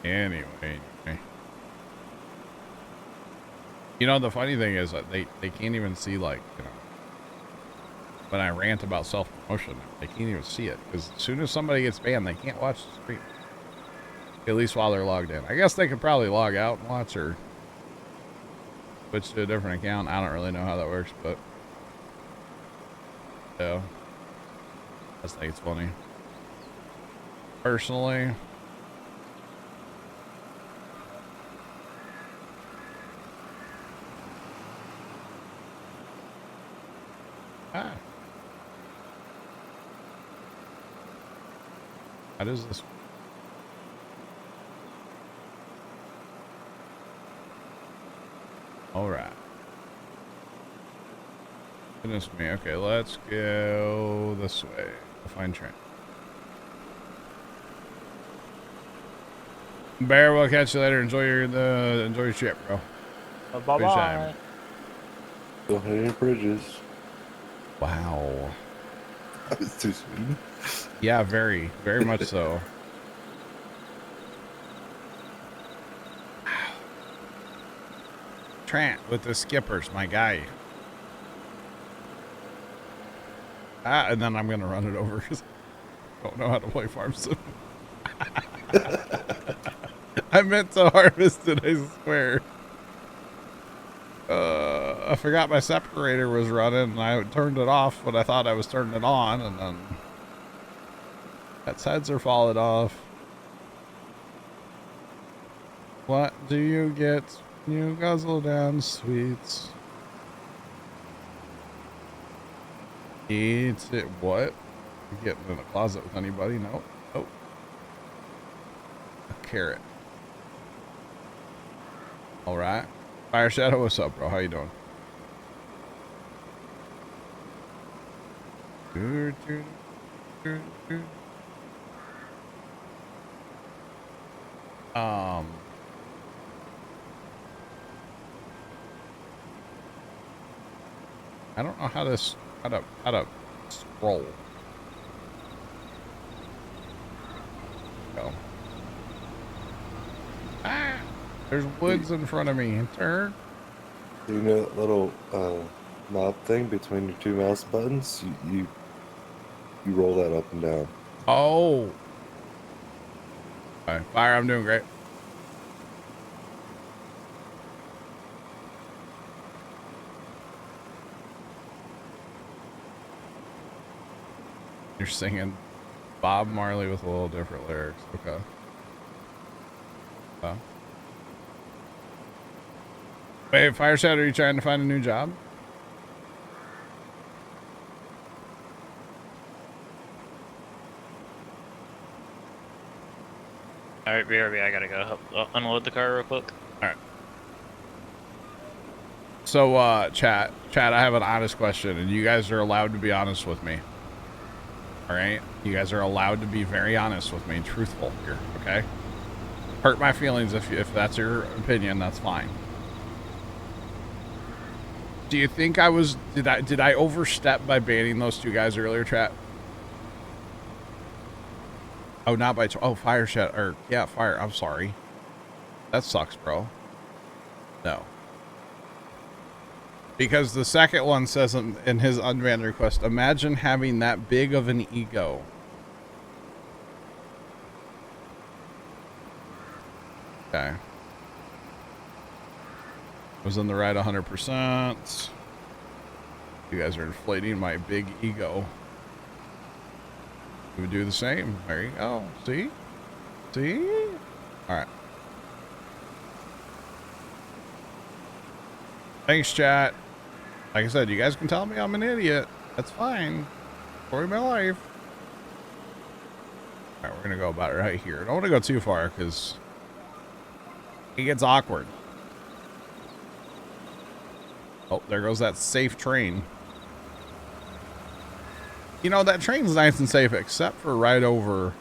Anyway. You know, the funny thing is that they can't even see, like, you know, when I rant about self-promotion, they can't even see it. Because as soon as somebody gets banned, they can't watch the stream. At least while they're logged in. I guess they could probably log out and watch or switch to a different account. I don't really know how that works, but yeah. I just think it's funny. Personally. Ah. How does this? All right. Goodness me. Okay, let's go this way. We'll find Trent. Bear, we'll catch you later. Enjoy your trip, bro. Bye bye. Don't hit any bridges. Wow. That was too soon. Yeah, very, very much so. Trent with the skippers, my guy. Ah, and then I'm gonna run it over because I don't know how to play Farm Sim. I meant to harvest it, I swear. I forgot my separator was running and I turned it off when I thought I was turning it on, and then its heads are falling off. What do you get when you guzzle down sweets? Eat it. What? You getting in the closet with anybody? No. Oh. A carrot. All right. Fire Shadow, what's up, bro? How you doing? I don't know how to scroll. Go. Ah, there's woods in front of me. Turn. Do you know that little knob thing between your two mouse buttons? You roll that up and down. Oh. Okay. Fire, I'm doing great. You're singing Bob Marley with a little different lyrics. Okay. Wait, Fireside, are you trying to find a new job? Alright, BRB, I gotta go unload the car real quick. Alright. So, chat, I have an honest question, and you guys are allowed to be honest with me. Alright? You guys are allowed to be very honest with me and truthful here, okay? Hurt my feelings if that's your opinion, that's fine. Do you think did I overstep by banning those two guys earlier, chat? Oh, not by, oh, Fire Shed, or, yeah, Fire, I'm sorry. That sucks, bro. No. Because the second one says in his unbanned request, imagine having that big of an ego. Okay. Was in the right 100%. You guys are inflating my big ego. We would do the same. There you go. See? See? All right. Thanks, chat. Like I said, you guys can tell me I'm an idiot. That's fine. Story of my life. All right, we're going to go about it right here. I don't want to go too far because it gets awkward. Oh, there goes that safe train. You know, that train's nice and safe, except for right over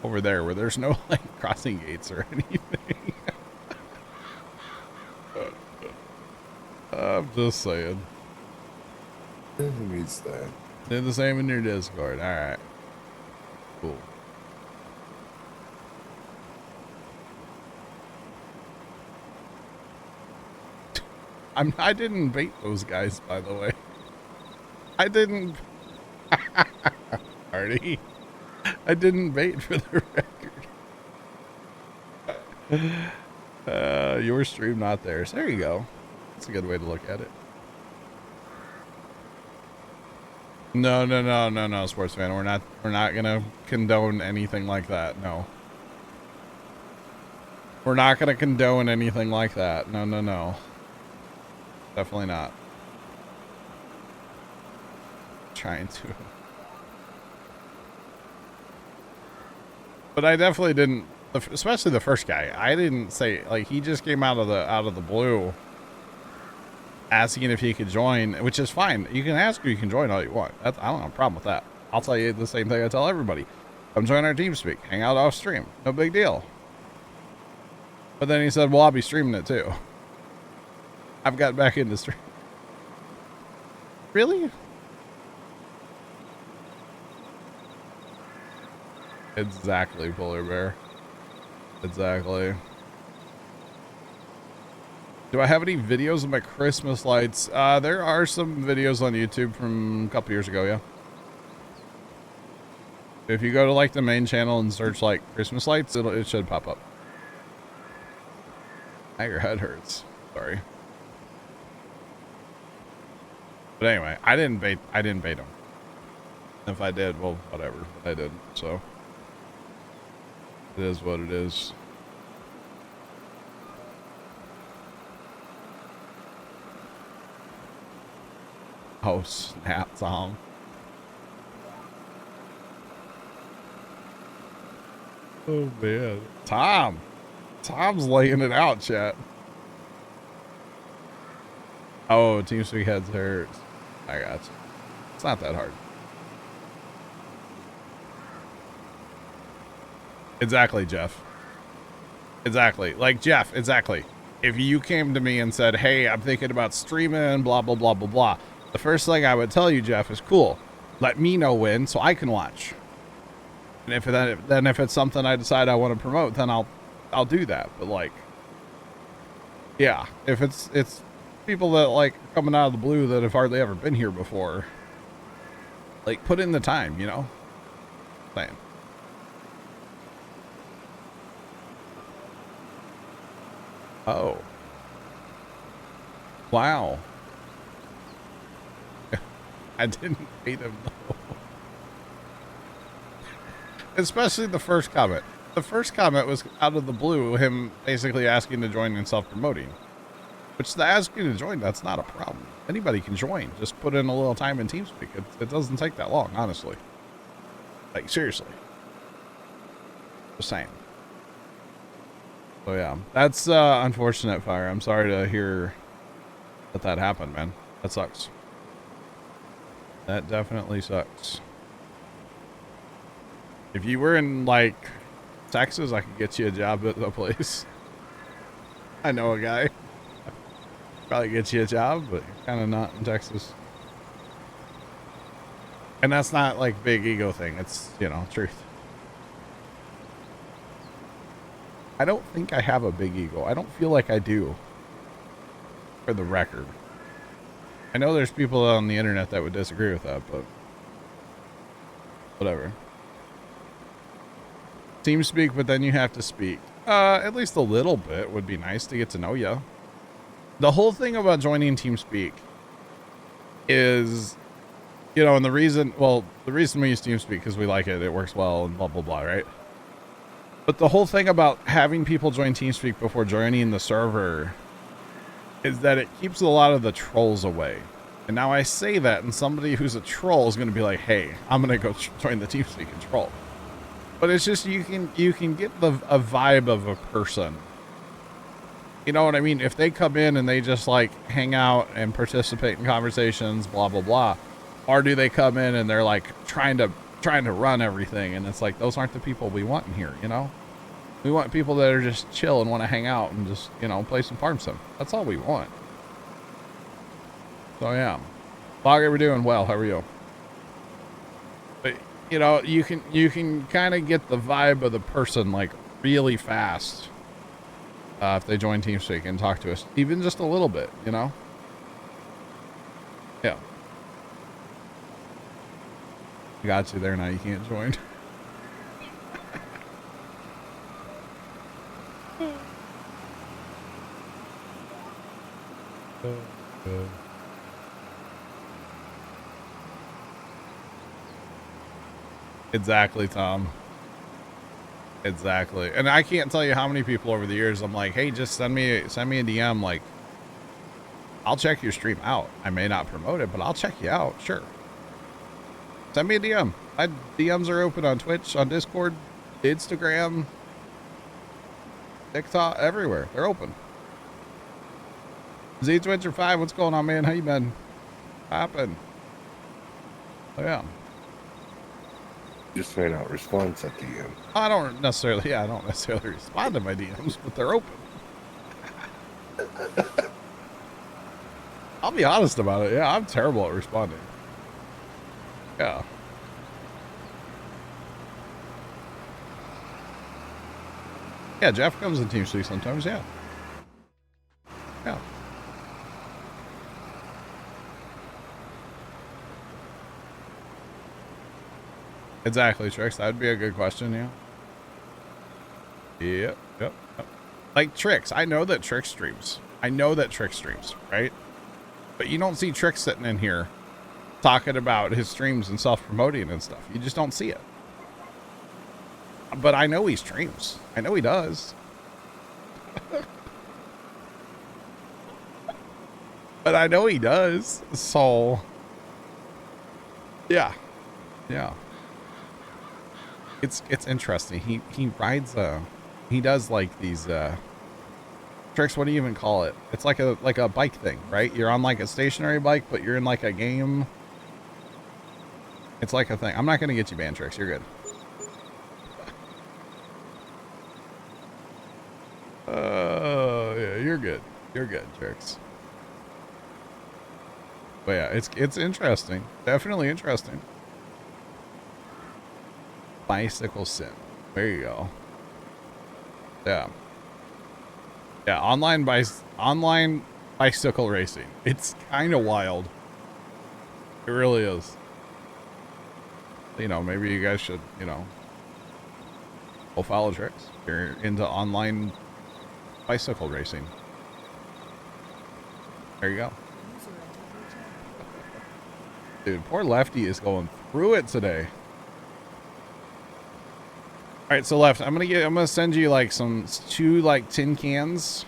there where there's no, like, crossing gates or anything. I'm just saying. Who needs that? Did the same in your Discord. All right. Cool. I didn't bait those guys, by the way. I didn't. Artie. I didn't bait for the record. Your stream, not theirs. There you go. That's a good way to look at it. No, sports fan. We're not gonna condone anything like that. No. We're not gonna condone anything like that. No. Definitely not. Trying to. But I definitely didn't, especially the first guy. I didn't say, like, he just came out of the blue asking if he could join, which is fine. You can ask if you can join all you want. I don't have a problem with that. I'll tell you the same thing I tell everybody. Come join our team speak. Hang out off stream. No big deal. But then he said, well, I'll be streaming it too. I've got back into stream. Really? Exactly, Polar Bear. Exactly. Do I have any videos of my Christmas lights? There are some videos on YouTube from a couple years ago, yeah. If you go to, like, the main channel and search, like, Christmas lights, it should pop up. Now your head hurts. Sorry. But anyway, I didn't bait them. If I did, well, whatever. I didn't, so. It is what it is. Oh, snap, Tom. Oh, man. Tom's laying it out, chat. Oh, TeamSpeak heads hurts. I got you. It's not that hard. Exactly, Jeff. Exactly. Like, Jeff, exactly. If you came to me and said, hey, I'm thinking about streaming, blah, blah, blah, blah, blah, the first thing I would tell you, Jeff, is cool. Let me know when so I can watch. And if it's something I decide I want to promote, then I'll do that. But like, yeah, if it's people that like coming out of the blue that have hardly ever been here before, like put in the time, you know. Saying. Oh. Wow. I didn't hate him though. Especially the first comment. The first comment was out of the blue, him basically asking to join and self-promoting. Which the asking to join, that's not a problem. Anybody can join. Just put in a little time in TeamSpeak. It doesn't take that long, honestly. Like, seriously. Just saying. So yeah, that's unfortunate, Fire. I'm sorry to hear that happened, man. That sucks. That definitely sucks. If you were in, like, Texas, I could get you a job at the place. I know a guy. Probably get you a job, but you're kind of not in Texas. And that's not, like, big ego thing. It's, you know, truth. I don't think I have a big ego. I don't feel like I do. For the record. I know there's people on the internet that would disagree with that, but whatever. TeamSpeak, but then you have to speak. At least a little bit would be nice to get to know you. The whole thing about joining TeamSpeak is, you know, and the reason we use TeamSpeak because we like it, it works well and blah, blah, blah, right? But the whole thing about having people join TeamSpeak before joining the server is that it keeps a lot of the trolls away. And now I say that, and somebody who's a troll is going to be like, hey, I'm going to go join the TeamSpeak and troll. But it's just, you can get a vibe of a person. You know what I mean? If they come in and they just like hang out and participate in conversations, blah, blah, blah. Or do they come in and they're like trying to run everything? And it's like, those aren't the people we want in here, you know? We want people that are just chill and want to hang out and just, you know, play some farm sim. That's all we want. So yeah. Logger, we're doing well. How are you? But you know, you can kind of get the vibe of the person like really fast if they join TeamSpeak and talk to us, even just a little bit, you know. Yeah. I got you there. Now you can't join. Exactly, Tom. Exactly. And I can't tell you how many people over the years I'm like, hey, just send me a DM. Like, I'll check your stream out. I may not promote it, but I'll check you out. Sure. Send me a DM. My DMs are open on Twitch, on Discord, Instagram, TikTok, everywhere. They're open. Z-Twitcher5, what's going on, man? How you been? Happen. Oh, yeah. Just may not respond to DM. I don't necessarily respond to my DMs, but they're open. I'll be honest about it. Yeah, I'm terrible at responding. Yeah. Yeah, Jeff comes in TeamSpeak sometimes, yeah. Yeah. Exactly, Trix. That'd be a good question, yeah. Yep. Like Trix, I know that Trix streams. Right? But you don't see Trix sitting in here talking about his streams and self-promoting and stuff. You just don't see it. But I know he streams. I know he does. But I know he does. So, yeah. Yeah. It's interesting. He rides he does like these Tricks, what do you even call it? It's like a bike thing, right? You're on like a stationary bike, but you're in like a game. It's like a thing. I'm not gonna get you banned, Tricks. You're good. Yeah, you're good. You're good, Tricks. But yeah, it's interesting. Definitely interesting. Bicycle sim. There you go. Yeah. Yeah, online bicycle racing. It's kind of wild. It really is. You know, maybe you guys should, you know, go follow tricks. If you're into online bicycle racing. There you go. Dude, poor Lefty is going through it today. All right, so Left, I'm gonna send you like two like tin cans.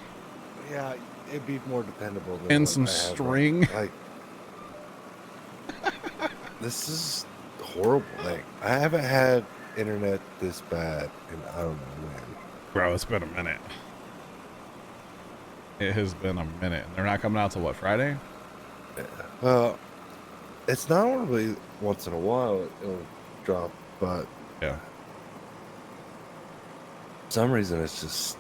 Yeah, it'd be more dependable than And what some I have string. Like, this is horrible. Like, I haven't had internet this bad in I don't know when. Bro, it's been a minute. It has been a minute. They're not coming out till what, Friday? Well, it's not really once in a while it'll drop, but yeah, for some reason it's just.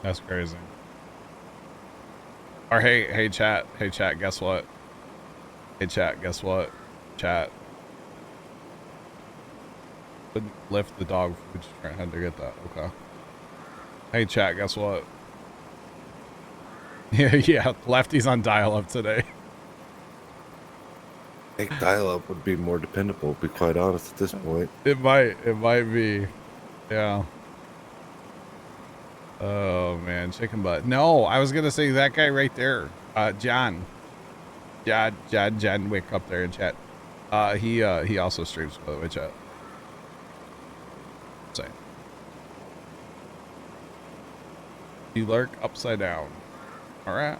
That's crazy. Or hey chat, guess what? Hey chat, guess what? Chat. Couldn't lift the dog food. Just had to get that. Okay. Hey chat, guess what? Yeah, Lefty's on dial-up today. I think dial-up would be more dependable, to be quite honest at this point. It might be. Yeah. Oh man, chicken butt. No, I was gonna say that guy right there. John, Wick up there in chat. He also streams, by the way, chat. Say. You lurk upside down. All right.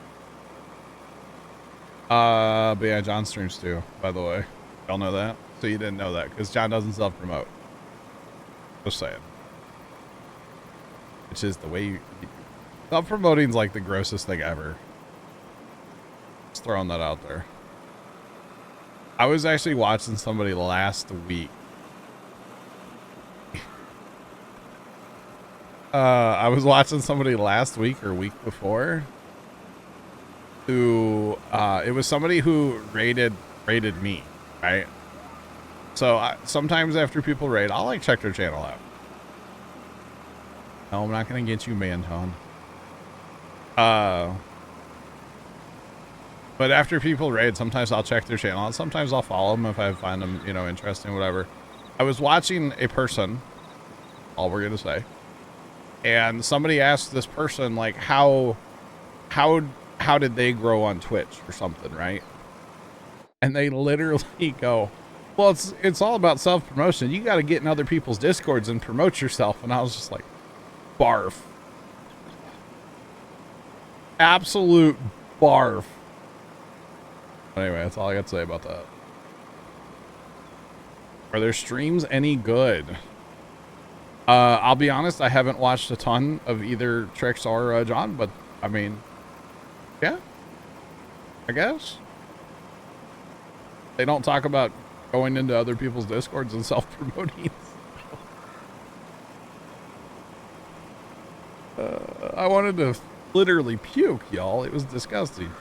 But yeah, John streams too, by the way. Y'all know that? So you didn't know that because John doesn't self-promote. Just saying. Which is the way you self-promoting's like the grossest thing ever. Just throwing that out there. I was actually watching somebody last week. I was watching somebody last week or week before who it was somebody who rated me, right? So sometimes after people raid, I'll like check their channel out. No, I'm not gonna get you, Mantone. But after people raid, sometimes I'll check their channel out. Sometimes I'll follow them if I find them, you know, interesting, whatever. I was watching a person, all we're gonna say, and somebody asked this person like how did they grow on Twitch or something, right? And they literally go, well, it's all about self-promotion. You got to get in other people's discords and promote yourself. And I was just like, barf. Absolute barf. Anyway, that's all I got to say about that. Are their streams any good? I'll be honest, I haven't watched a ton of either Trix or John, but I mean, yeah, I guess. They don't talk about going into other people's discords and self-promoting. I wanted to literally puke, y'all. It was disgusting.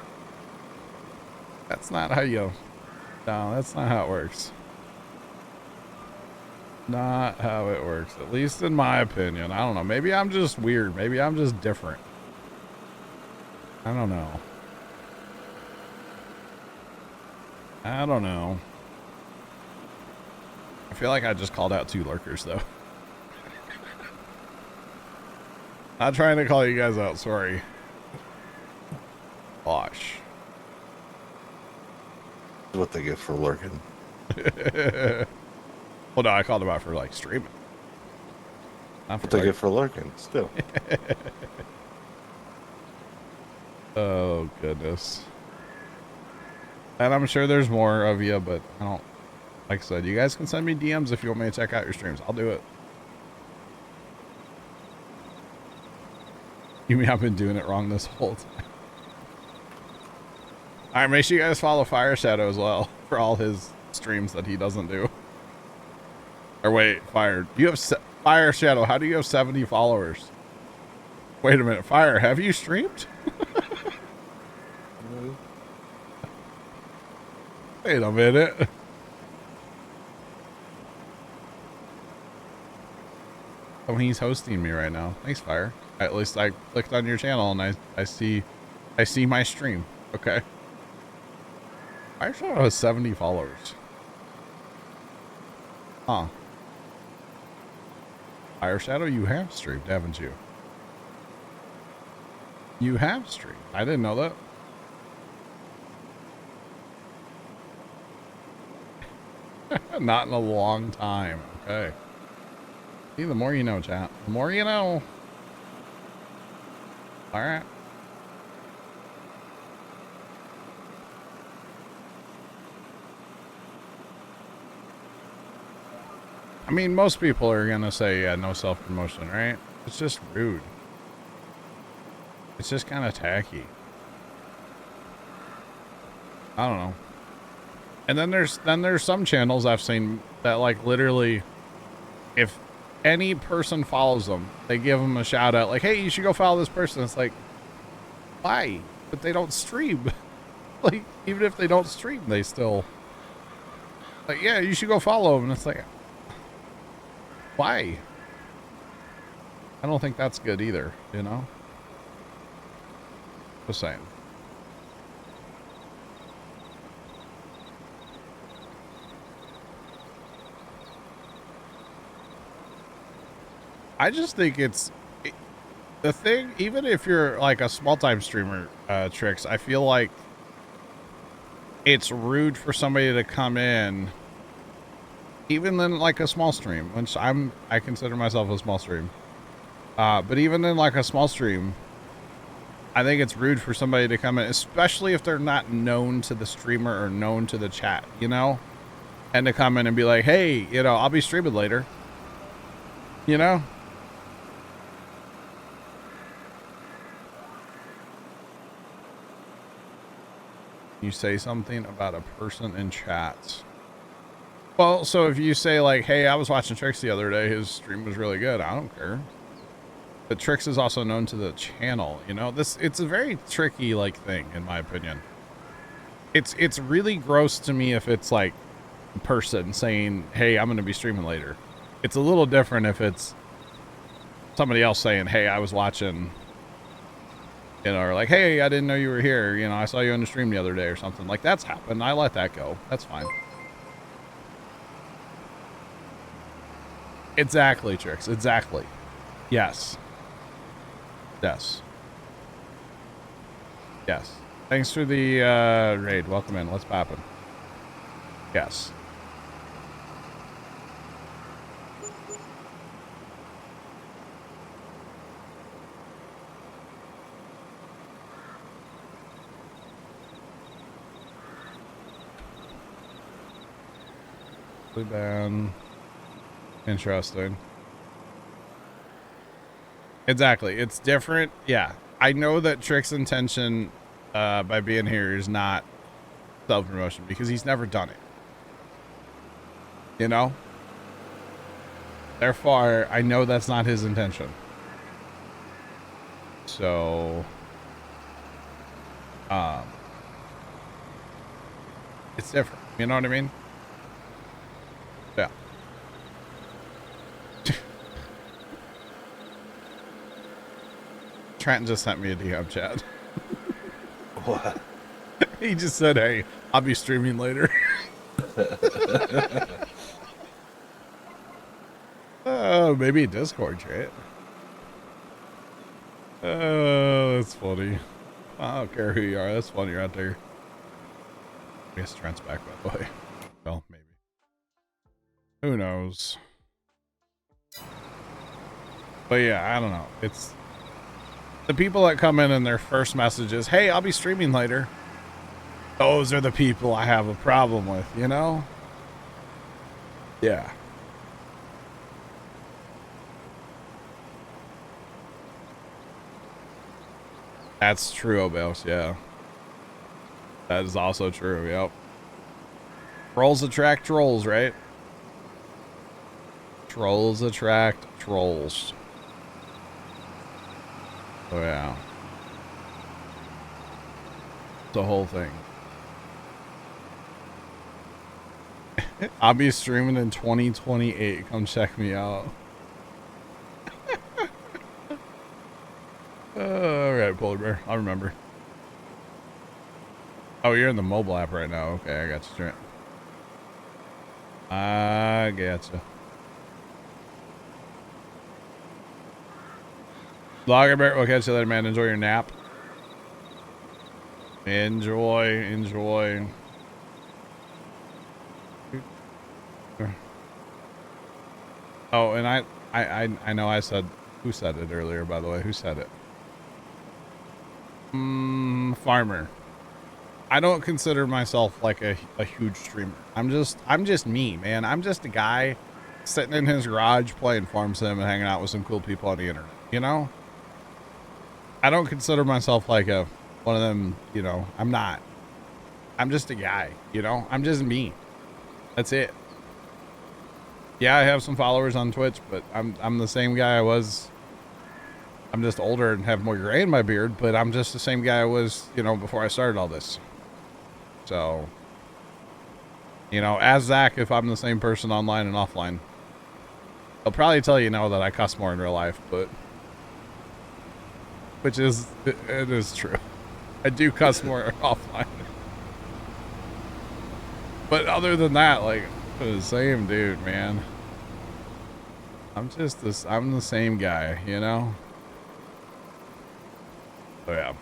That's not how you... No, that's not how it works. Not how it works. At least in my opinion. I don't know. Maybe I'm just weird. Maybe I'm just different. I don't know. I don't know. I feel like I just called out 2 lurkers, though. Not trying to call you guys out. Sorry. Gosh. What they get for lurking. Well, no, I called them out for, like, streaming. Not for What they get for lurking, still. Oh, goodness. And I'm sure there's more of you, but I don't... Like I said, you guys can send me DMs if you want me to check out your streams. I'll do it. You mean I've been doing it wrong this whole time? Alright, make sure you guys follow Fire Shadow as well for all his streams that he doesn't do. Or wait, Fire. You have... Fire Shadow, how do you have 70 followers? Wait a minute, Fire, have you streamed? move. Wait a minute. Oh, he's hosting me right now. Thanks, Fire. At least I clicked on your channel and I see my stream. Okay. I actually have 70 followers. Huh. Fire Shadow, you have streamed, haven't you? You have streamed. I didn't know that. Not in a long time. Okay. See, the more you know, chat. The more you know. All right. I mean, most people are going to say, yeah, no self-promotion, right? It's just rude. It's just kind of tacky. I don't know. And then there's some channels I've seen that, like, literally, if any person follows them, they give them a shout out like, hey, you should go follow this person. It's like, why? But they don't stream. Like, even if they don't stream, they still, like, yeah, you should go follow them. And it's like, why? I don't think that's good either, you know? Just saying. I just think the thing, even if you're like a small time streamer, Tricks, I feel like it's rude for somebody to come in, even in like a small stream, which I consider myself a small stream. But even in like a small stream, I think it's rude for somebody to come in, especially if they're not known to the streamer or known to the chat, you know, and to come in and be like, hey, you know, I'll be streaming later, you know? You say something about a person in chat. Well, so if you say like, hey, I was watching Trix the other day, his stream was really good, I don't care. But Trix is also known to the channel, you know? It's a very tricky like thing, in my opinion. It's really gross to me if it's like a person saying, hey, I'm gonna be streaming later. It's a little different if it's somebody else saying, hey, I was watching, you know, or like, hey, I didn't know you were here. You know, I saw you on the stream the other day or something. Like, that's happened. I let that go. That's fine. Exactly, Trix. Exactly. Yes. Yes. Yes. Thanks for the raid. Welcome in. Let's pop it. Yes. Been interesting. Exactly. It's different. Yeah. I know that Trick's intention by being here is not self-promotion because he's never done it. You know? Therefore, I know that's not his intention. So, it's different. You know what I mean? Yeah. Trenton just sent me a DM chat. What? He just said, hey, I'll be streaming later. Oh, maybe Discord chat. Oh, that's funny. I don't care who you are. That's funny right there. I guess Trent's back, by the way. Well, maybe. Who knows? But yeah, I don't know. It's the people that come in and their first message is, hey, I'll be streaming later. Those are the people I have a problem with, you know? Yeah. That's true, Obels, yeah. That is also true, yep. Trolls attract trolls, right? Trolls attract trolls. Oh, yeah. The whole thing. I'll be streaming in 2028. Come check me out. All right, Polar Bear. I'll remember. Oh, you're in the mobile app right now. Okay, I got you, Trent. I gotcha. Logger Bear, we'll catch you later, man. Enjoy your nap. Enjoy. Oh, and I know I said, who said it earlier, by the way? Who said it? Farmer. I don't consider myself like a huge streamer. I'm just me, man. I'm just a guy sitting in his garage playing Farm Sim and hanging out with some cool people on the internet, you know? I don't consider myself like one of them, you know. I'm not. I'm just a guy, you know? I'm just me. That's it. Yeah, I have some followers on Twitch, but I'm the same guy I was. I'm just older and have more gray in my beard, but I'm just the same guy I was, you know, before I started all this. So, you know, ask Zach if I'm the same person online and offline. He'll probably tell you no that I cuss more in real life, but which is it is true. I do cuss more offline. But other than that, like, the same dude, man. I'm the same guy, you know? So yeah.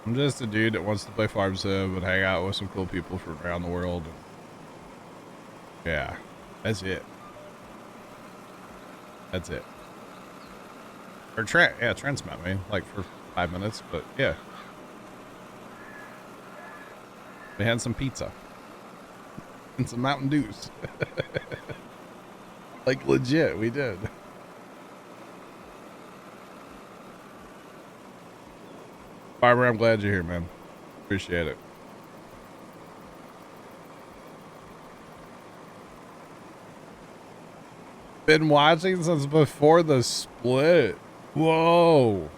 I'm just a dude that wants to play Farm Sim and hang out with some cool people from around the world. Yeah, that's it. That's it. Or Trent's met me, like, for 5 minutes, but yeah. We had some pizza. And some Mountain Dews. Like, legit, we did. Farmer, I'm glad you're here, man. Appreciate it. Been watching since before the split. Whoa.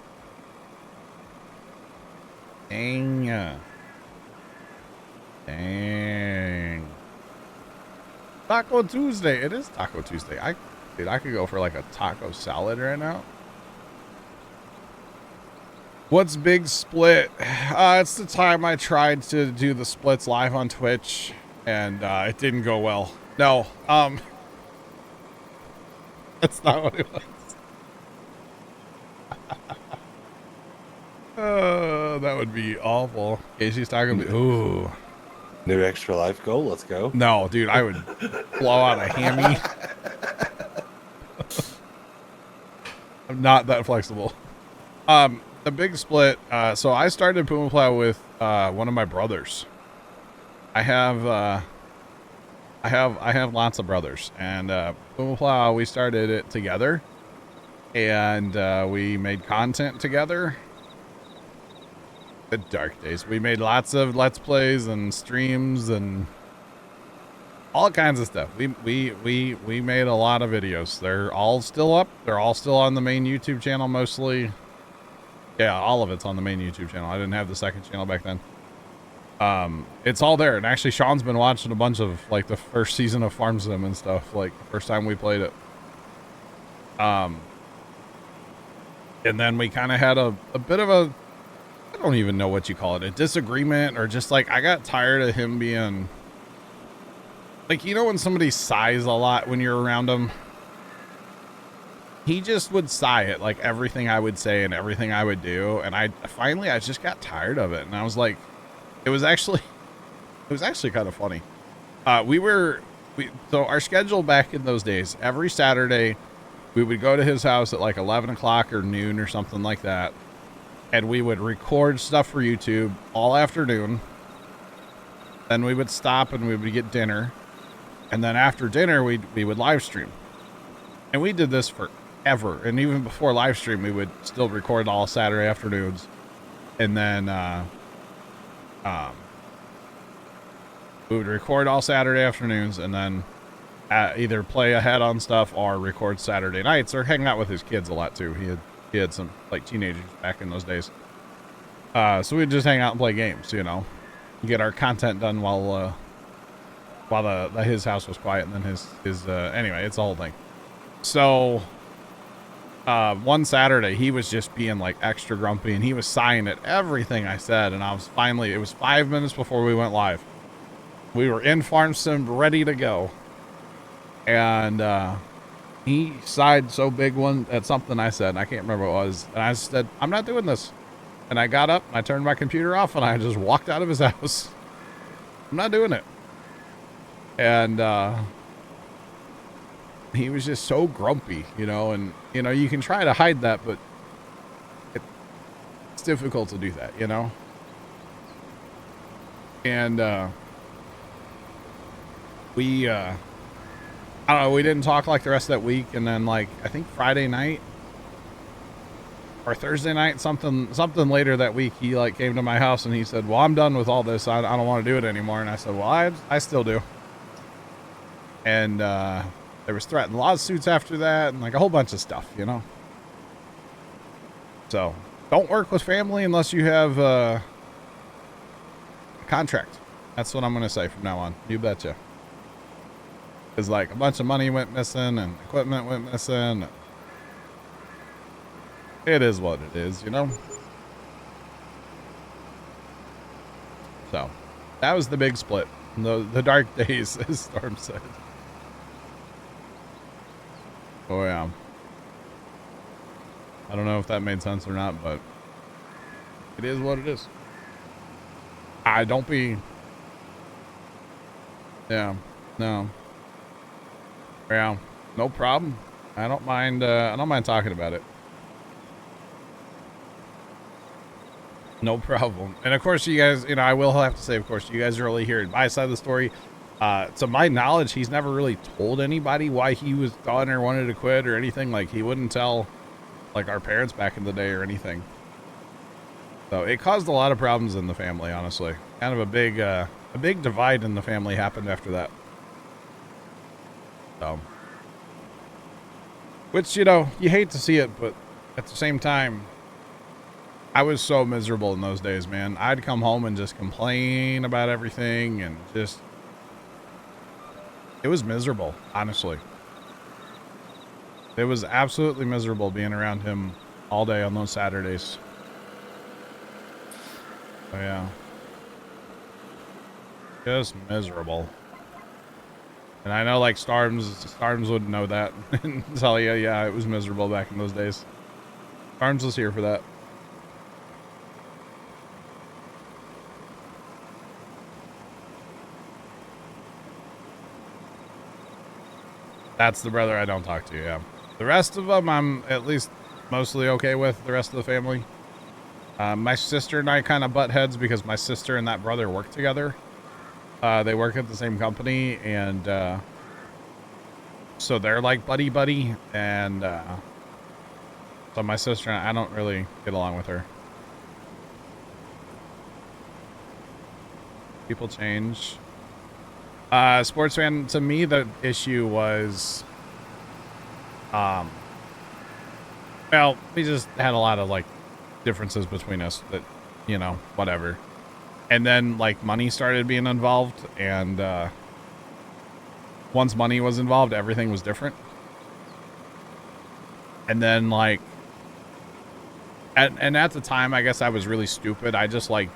Dang. Taco Tuesday. It is Taco Tuesday. Dude, I could go for like a taco salad right now. What's Big Split? It's the time I tried to do the splits live on Twitch, and it didn't go well. No, that's not what it was. That would be awful. Casey's talking about, ooh. New extra life goal. Let's go. No, dude, I would blow out a hammy. I'm not that flexible. The Big Split. So I started Puma Plow with one of my brothers. I have lots of brothers, and Puma Plow, we started it together, and we made content together. The dark days. We made lots of Let's Plays and streams and all kinds of stuff. We made a lot of videos. They're all still up. They're all still on the main YouTube channel mostly. Yeah, all of it's on the main YouTube channel. I didn't have the second channel back then. It's all there. And actually, Sean's been watching a bunch of, like, the first season of Farm Sim and stuff, like, the first time we played it. And then we kind of had a bit of a, I don't even know what you call it, a disagreement, or just, like, I got tired of him being, like, you know when somebody sighs a lot when you're around them? He just would sigh at, like, everything I would say and everything I would do. And I just got tired of it. And I was like, it was actually kind of funny. So our schedule back in those days, every Saturday, we would go to his house at like 11 o'clock or noon or something like that. And we would record stuff for YouTube all afternoon. Then we would stop and we would get dinner. And then after dinner, we would live stream. And we did this forever. And even before live stream, we would still record all Saturday afternoons. And then we would record all Saturday afternoons, and then either play ahead on stuff or record Saturday nights, or hang out with his kids a lot too. kids and like teenagers back in those days. So we'd just hang out and play games, you know, get our content done while his house was quiet, and then his anyway, it's the whole thing. So one Saturday he was just being like extra grumpy, and he was sighing at everything I said, and it was 5 minutes before we went live. We were in farm sim ready to go, and he sighed so big one at something I said, and I can't remember what it was, and I said, I'm not doing this. And I got up and I turned my computer off and I just walked out of his house. I'm not doing it. And he was just so grumpy, you know, and you know, you can try to hide that, but it's difficult to do that, you know. And we I don't know, we didn't talk like the rest of that week, and then like I think Friday night or Thursday night, something later that week, he like came to my house and he said, well, I'm done with all this. I don't want to do it anymore. And I said, well, I still do. And there was threatened lawsuits after that and like a whole bunch of stuff, you know. So don't work with family unless you have a contract. That's what I'm going to say from now on. You betcha. Because like a bunch of money went missing and equipment went missing. It is what it is, you know? So, that was the big split. The dark days, as Storm said. Oh, yeah. I don't know if that made sense or not, but it is what it is. Don't be... Yeah, no. Yeah, no problem. I don't mind talking about it. No problem. And of course, you guys, you know, I will have to say, of course, you guys are only hearing my side of the story. To my knowledge, he's never really told anybody why he was done or wanted to quit or anything. Like, he wouldn't tell, like, our parents back in the day or anything. So it caused a lot of problems in the family, honestly. Kind of a big divide in the family happened after that. So, which, you know, you hate to see it, but at the same time, I was so miserable in those days, man. I'd come home and just complain about everything and just... It was miserable, honestly. It was absolutely miserable being around him all day on those Saturdays. Oh, yeah. Just miserable. And I know, like, Storms wouldn't know that and tell you, yeah, it was miserable back in those days. Storms was here for that. That's the brother I don't talk to, yeah. The rest of them, I'm at least mostly okay with, the rest of the family. My sister and I kind of butt heads because my sister and that brother work together. They work at the same company, and so they're like buddy-buddy, and so my sister and I don't really get along with her. People change. Sports fan, to me, the issue was, well, we just had a lot of, like, differences between us that, you know, whatever. And then, like, money started being involved, and, once money was involved, everything was different. And then, like, and at the time, I guess I was really stupid. I just, like,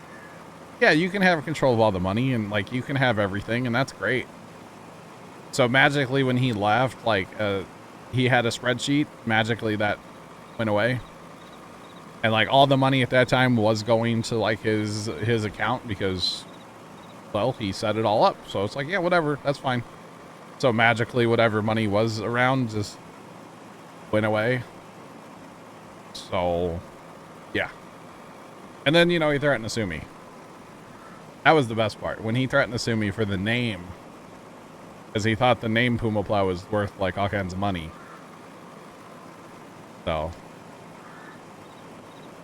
yeah, you can have control of all the money and like you can have everything, and that's great. So magically when he left, like he had a spreadsheet, magically that went away. And like all the money at that time was going to like his account because, well, he set it all up. So it's like, yeah, whatever, that's fine. So magically whatever money was around just went away. So yeah. And then, you know, he threatened to sue me. That was the best part. When he threatened to sue me for the name. Because he thought the name Puma Plow was worth like all kinds of money. So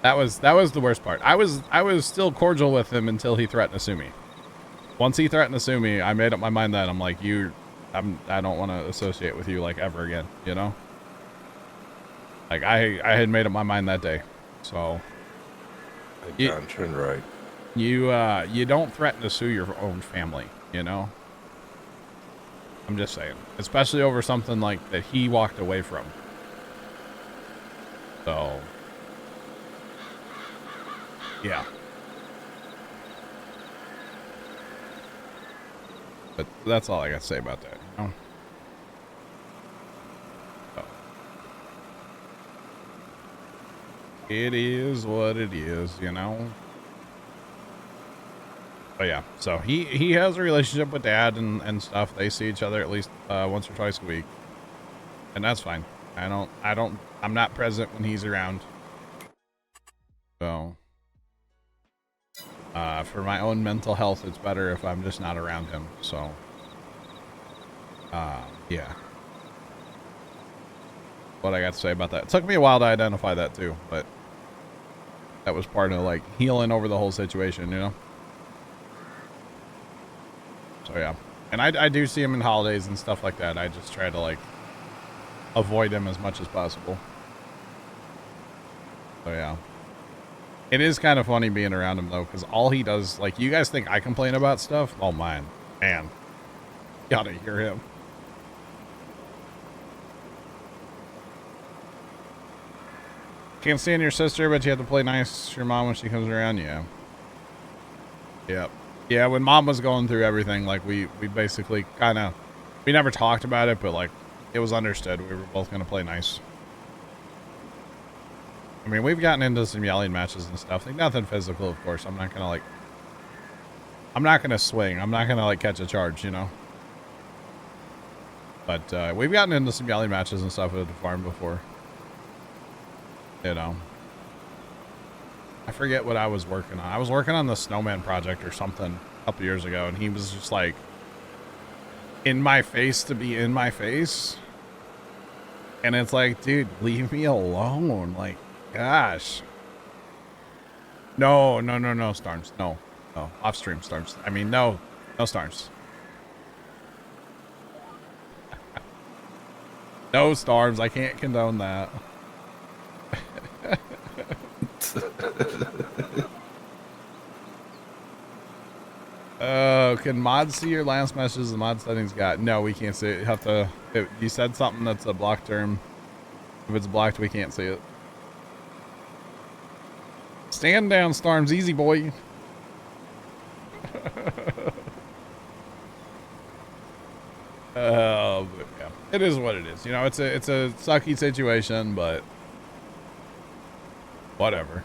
that was the worst part. I was still cordial with him until he threatened to sue me. Once he threatened to sue me, I made up my mind that I'm like, I don't want to associate with you like ever again, you know? Like I had made up my mind that day. So John turned right. you don't threaten to sue your own family, you know? I'm just saying. Especially over something like that he walked away from. So yeah. But that's all I got to say about that, you know? So. It is what it is, you know? But yeah, so he has a relationship with dad and stuff. They see each other at least once or twice a week. And that's fine. I'm not present when he's around. So, for my own mental health, it's better if I'm just not around him. So, yeah. What I got to say about that. It took me a while to identify that too, but that was part of like healing over the whole situation, you know? So yeah. And I do see him in holidays and stuff like that. I just try to like avoid him as much as possible. So yeah. It is kind of funny being around him though, because all he does, like, you guys think I complain about stuff? Oh man, you gotta hear him. Can't stand your sister, but you have to play nice to your mom when she comes around. Yeah. Yep. Yeah, when mom was going through everything, like we basically kind of, we never talked about it, but like it was understood we were both going to play nice. I mean, we've gotten into some yelling matches and stuff. Like, nothing physical, of course. I'm not going to like, I'm not going to swing. I'm not going to like catch a charge, you know? But we've gotten into some yelling matches and stuff at the farm before. You know? I forget what I was working on. I was working on the snowman project or something a couple years ago, and he was just like in my face to be in my face. And it's like, dude, leave me alone. Like, gosh. No, Starms. No. Off stream, Starms. I mean, no Starms. No Starms. I can't condone that. Can mods see your last messages the mod settings got? No, we can't see it. You have to, you said something that's a blocked term. If it's blocked, we can't see it. Stand down, Storms, easy boy. But yeah, it is what it is. You know, it's a sucky situation, but whatever.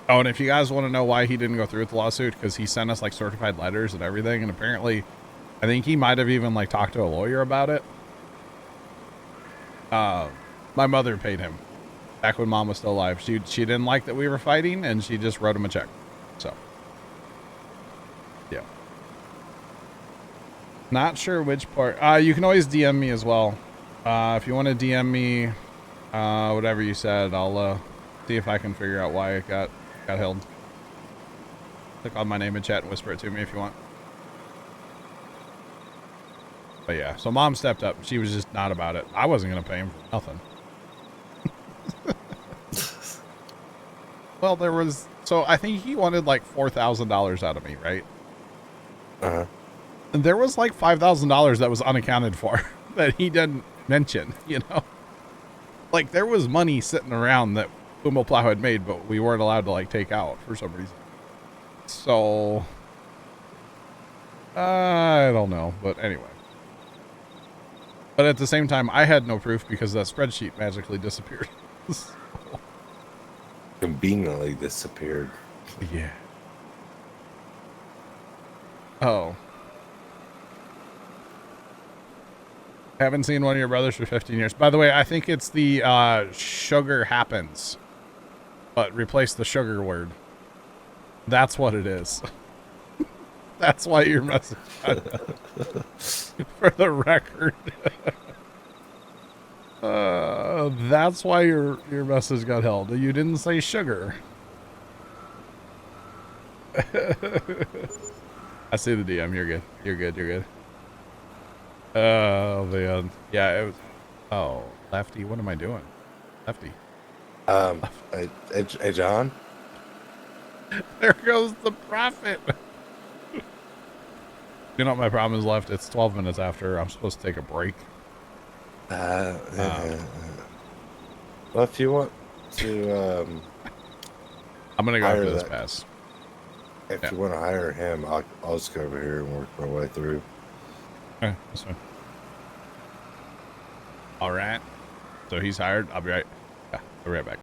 Oh, and if you guys want to know why he didn't go through with the lawsuit, because he sent us like certified letters and everything, and apparently, I think he might have even like talked to a lawyer about it. My mother paid him back when mom was still alive. She didn't like that we were fighting, and she just wrote him a check. So, yeah. Not sure which part. You can always DM me as well. If you want to DM me, whatever you said, I'll see if I can figure out why it got held. Click on my name in chat and whisper it to me if you want. But yeah, so mom stepped up. She was just not about it. I wasn't going to pay him for nothing. Well, there was, so I think he wanted like $4,000 out of me, right? Uh-huh. And there was like $5,000 that was unaccounted for that he didn't mention, you know? Like, there was money sitting around that Puma Plow had made, but we weren't allowed to like take out for some reason. So I don't know, but anyway. But at the same time, I had no proof because that spreadsheet magically disappeared. Conveniently disappeared. Yeah. Oh. Haven't seen one of your brothers for 15 years. By the way, I think it's the sugar happens. But replace the sugar word. That's what it is. That's why your message for the record. That's why your message got held. You didn't say sugar. I see the DM. You're good. You're good. Oh man. Yeah, Oh, Lefty, what am I doing? Lefty. Hey, John. There goes the profit. You know what my problem is, Left? It's 12 minutes after. I'm supposed to take a break. Well, if you want to, I'm going to go hire after this that- pass. if Yeah. you want to hire him, I'll just go over here and work my way through. Okay, that's fine. All right. So he's hired. I'll be right. Yeah, I'll be right back.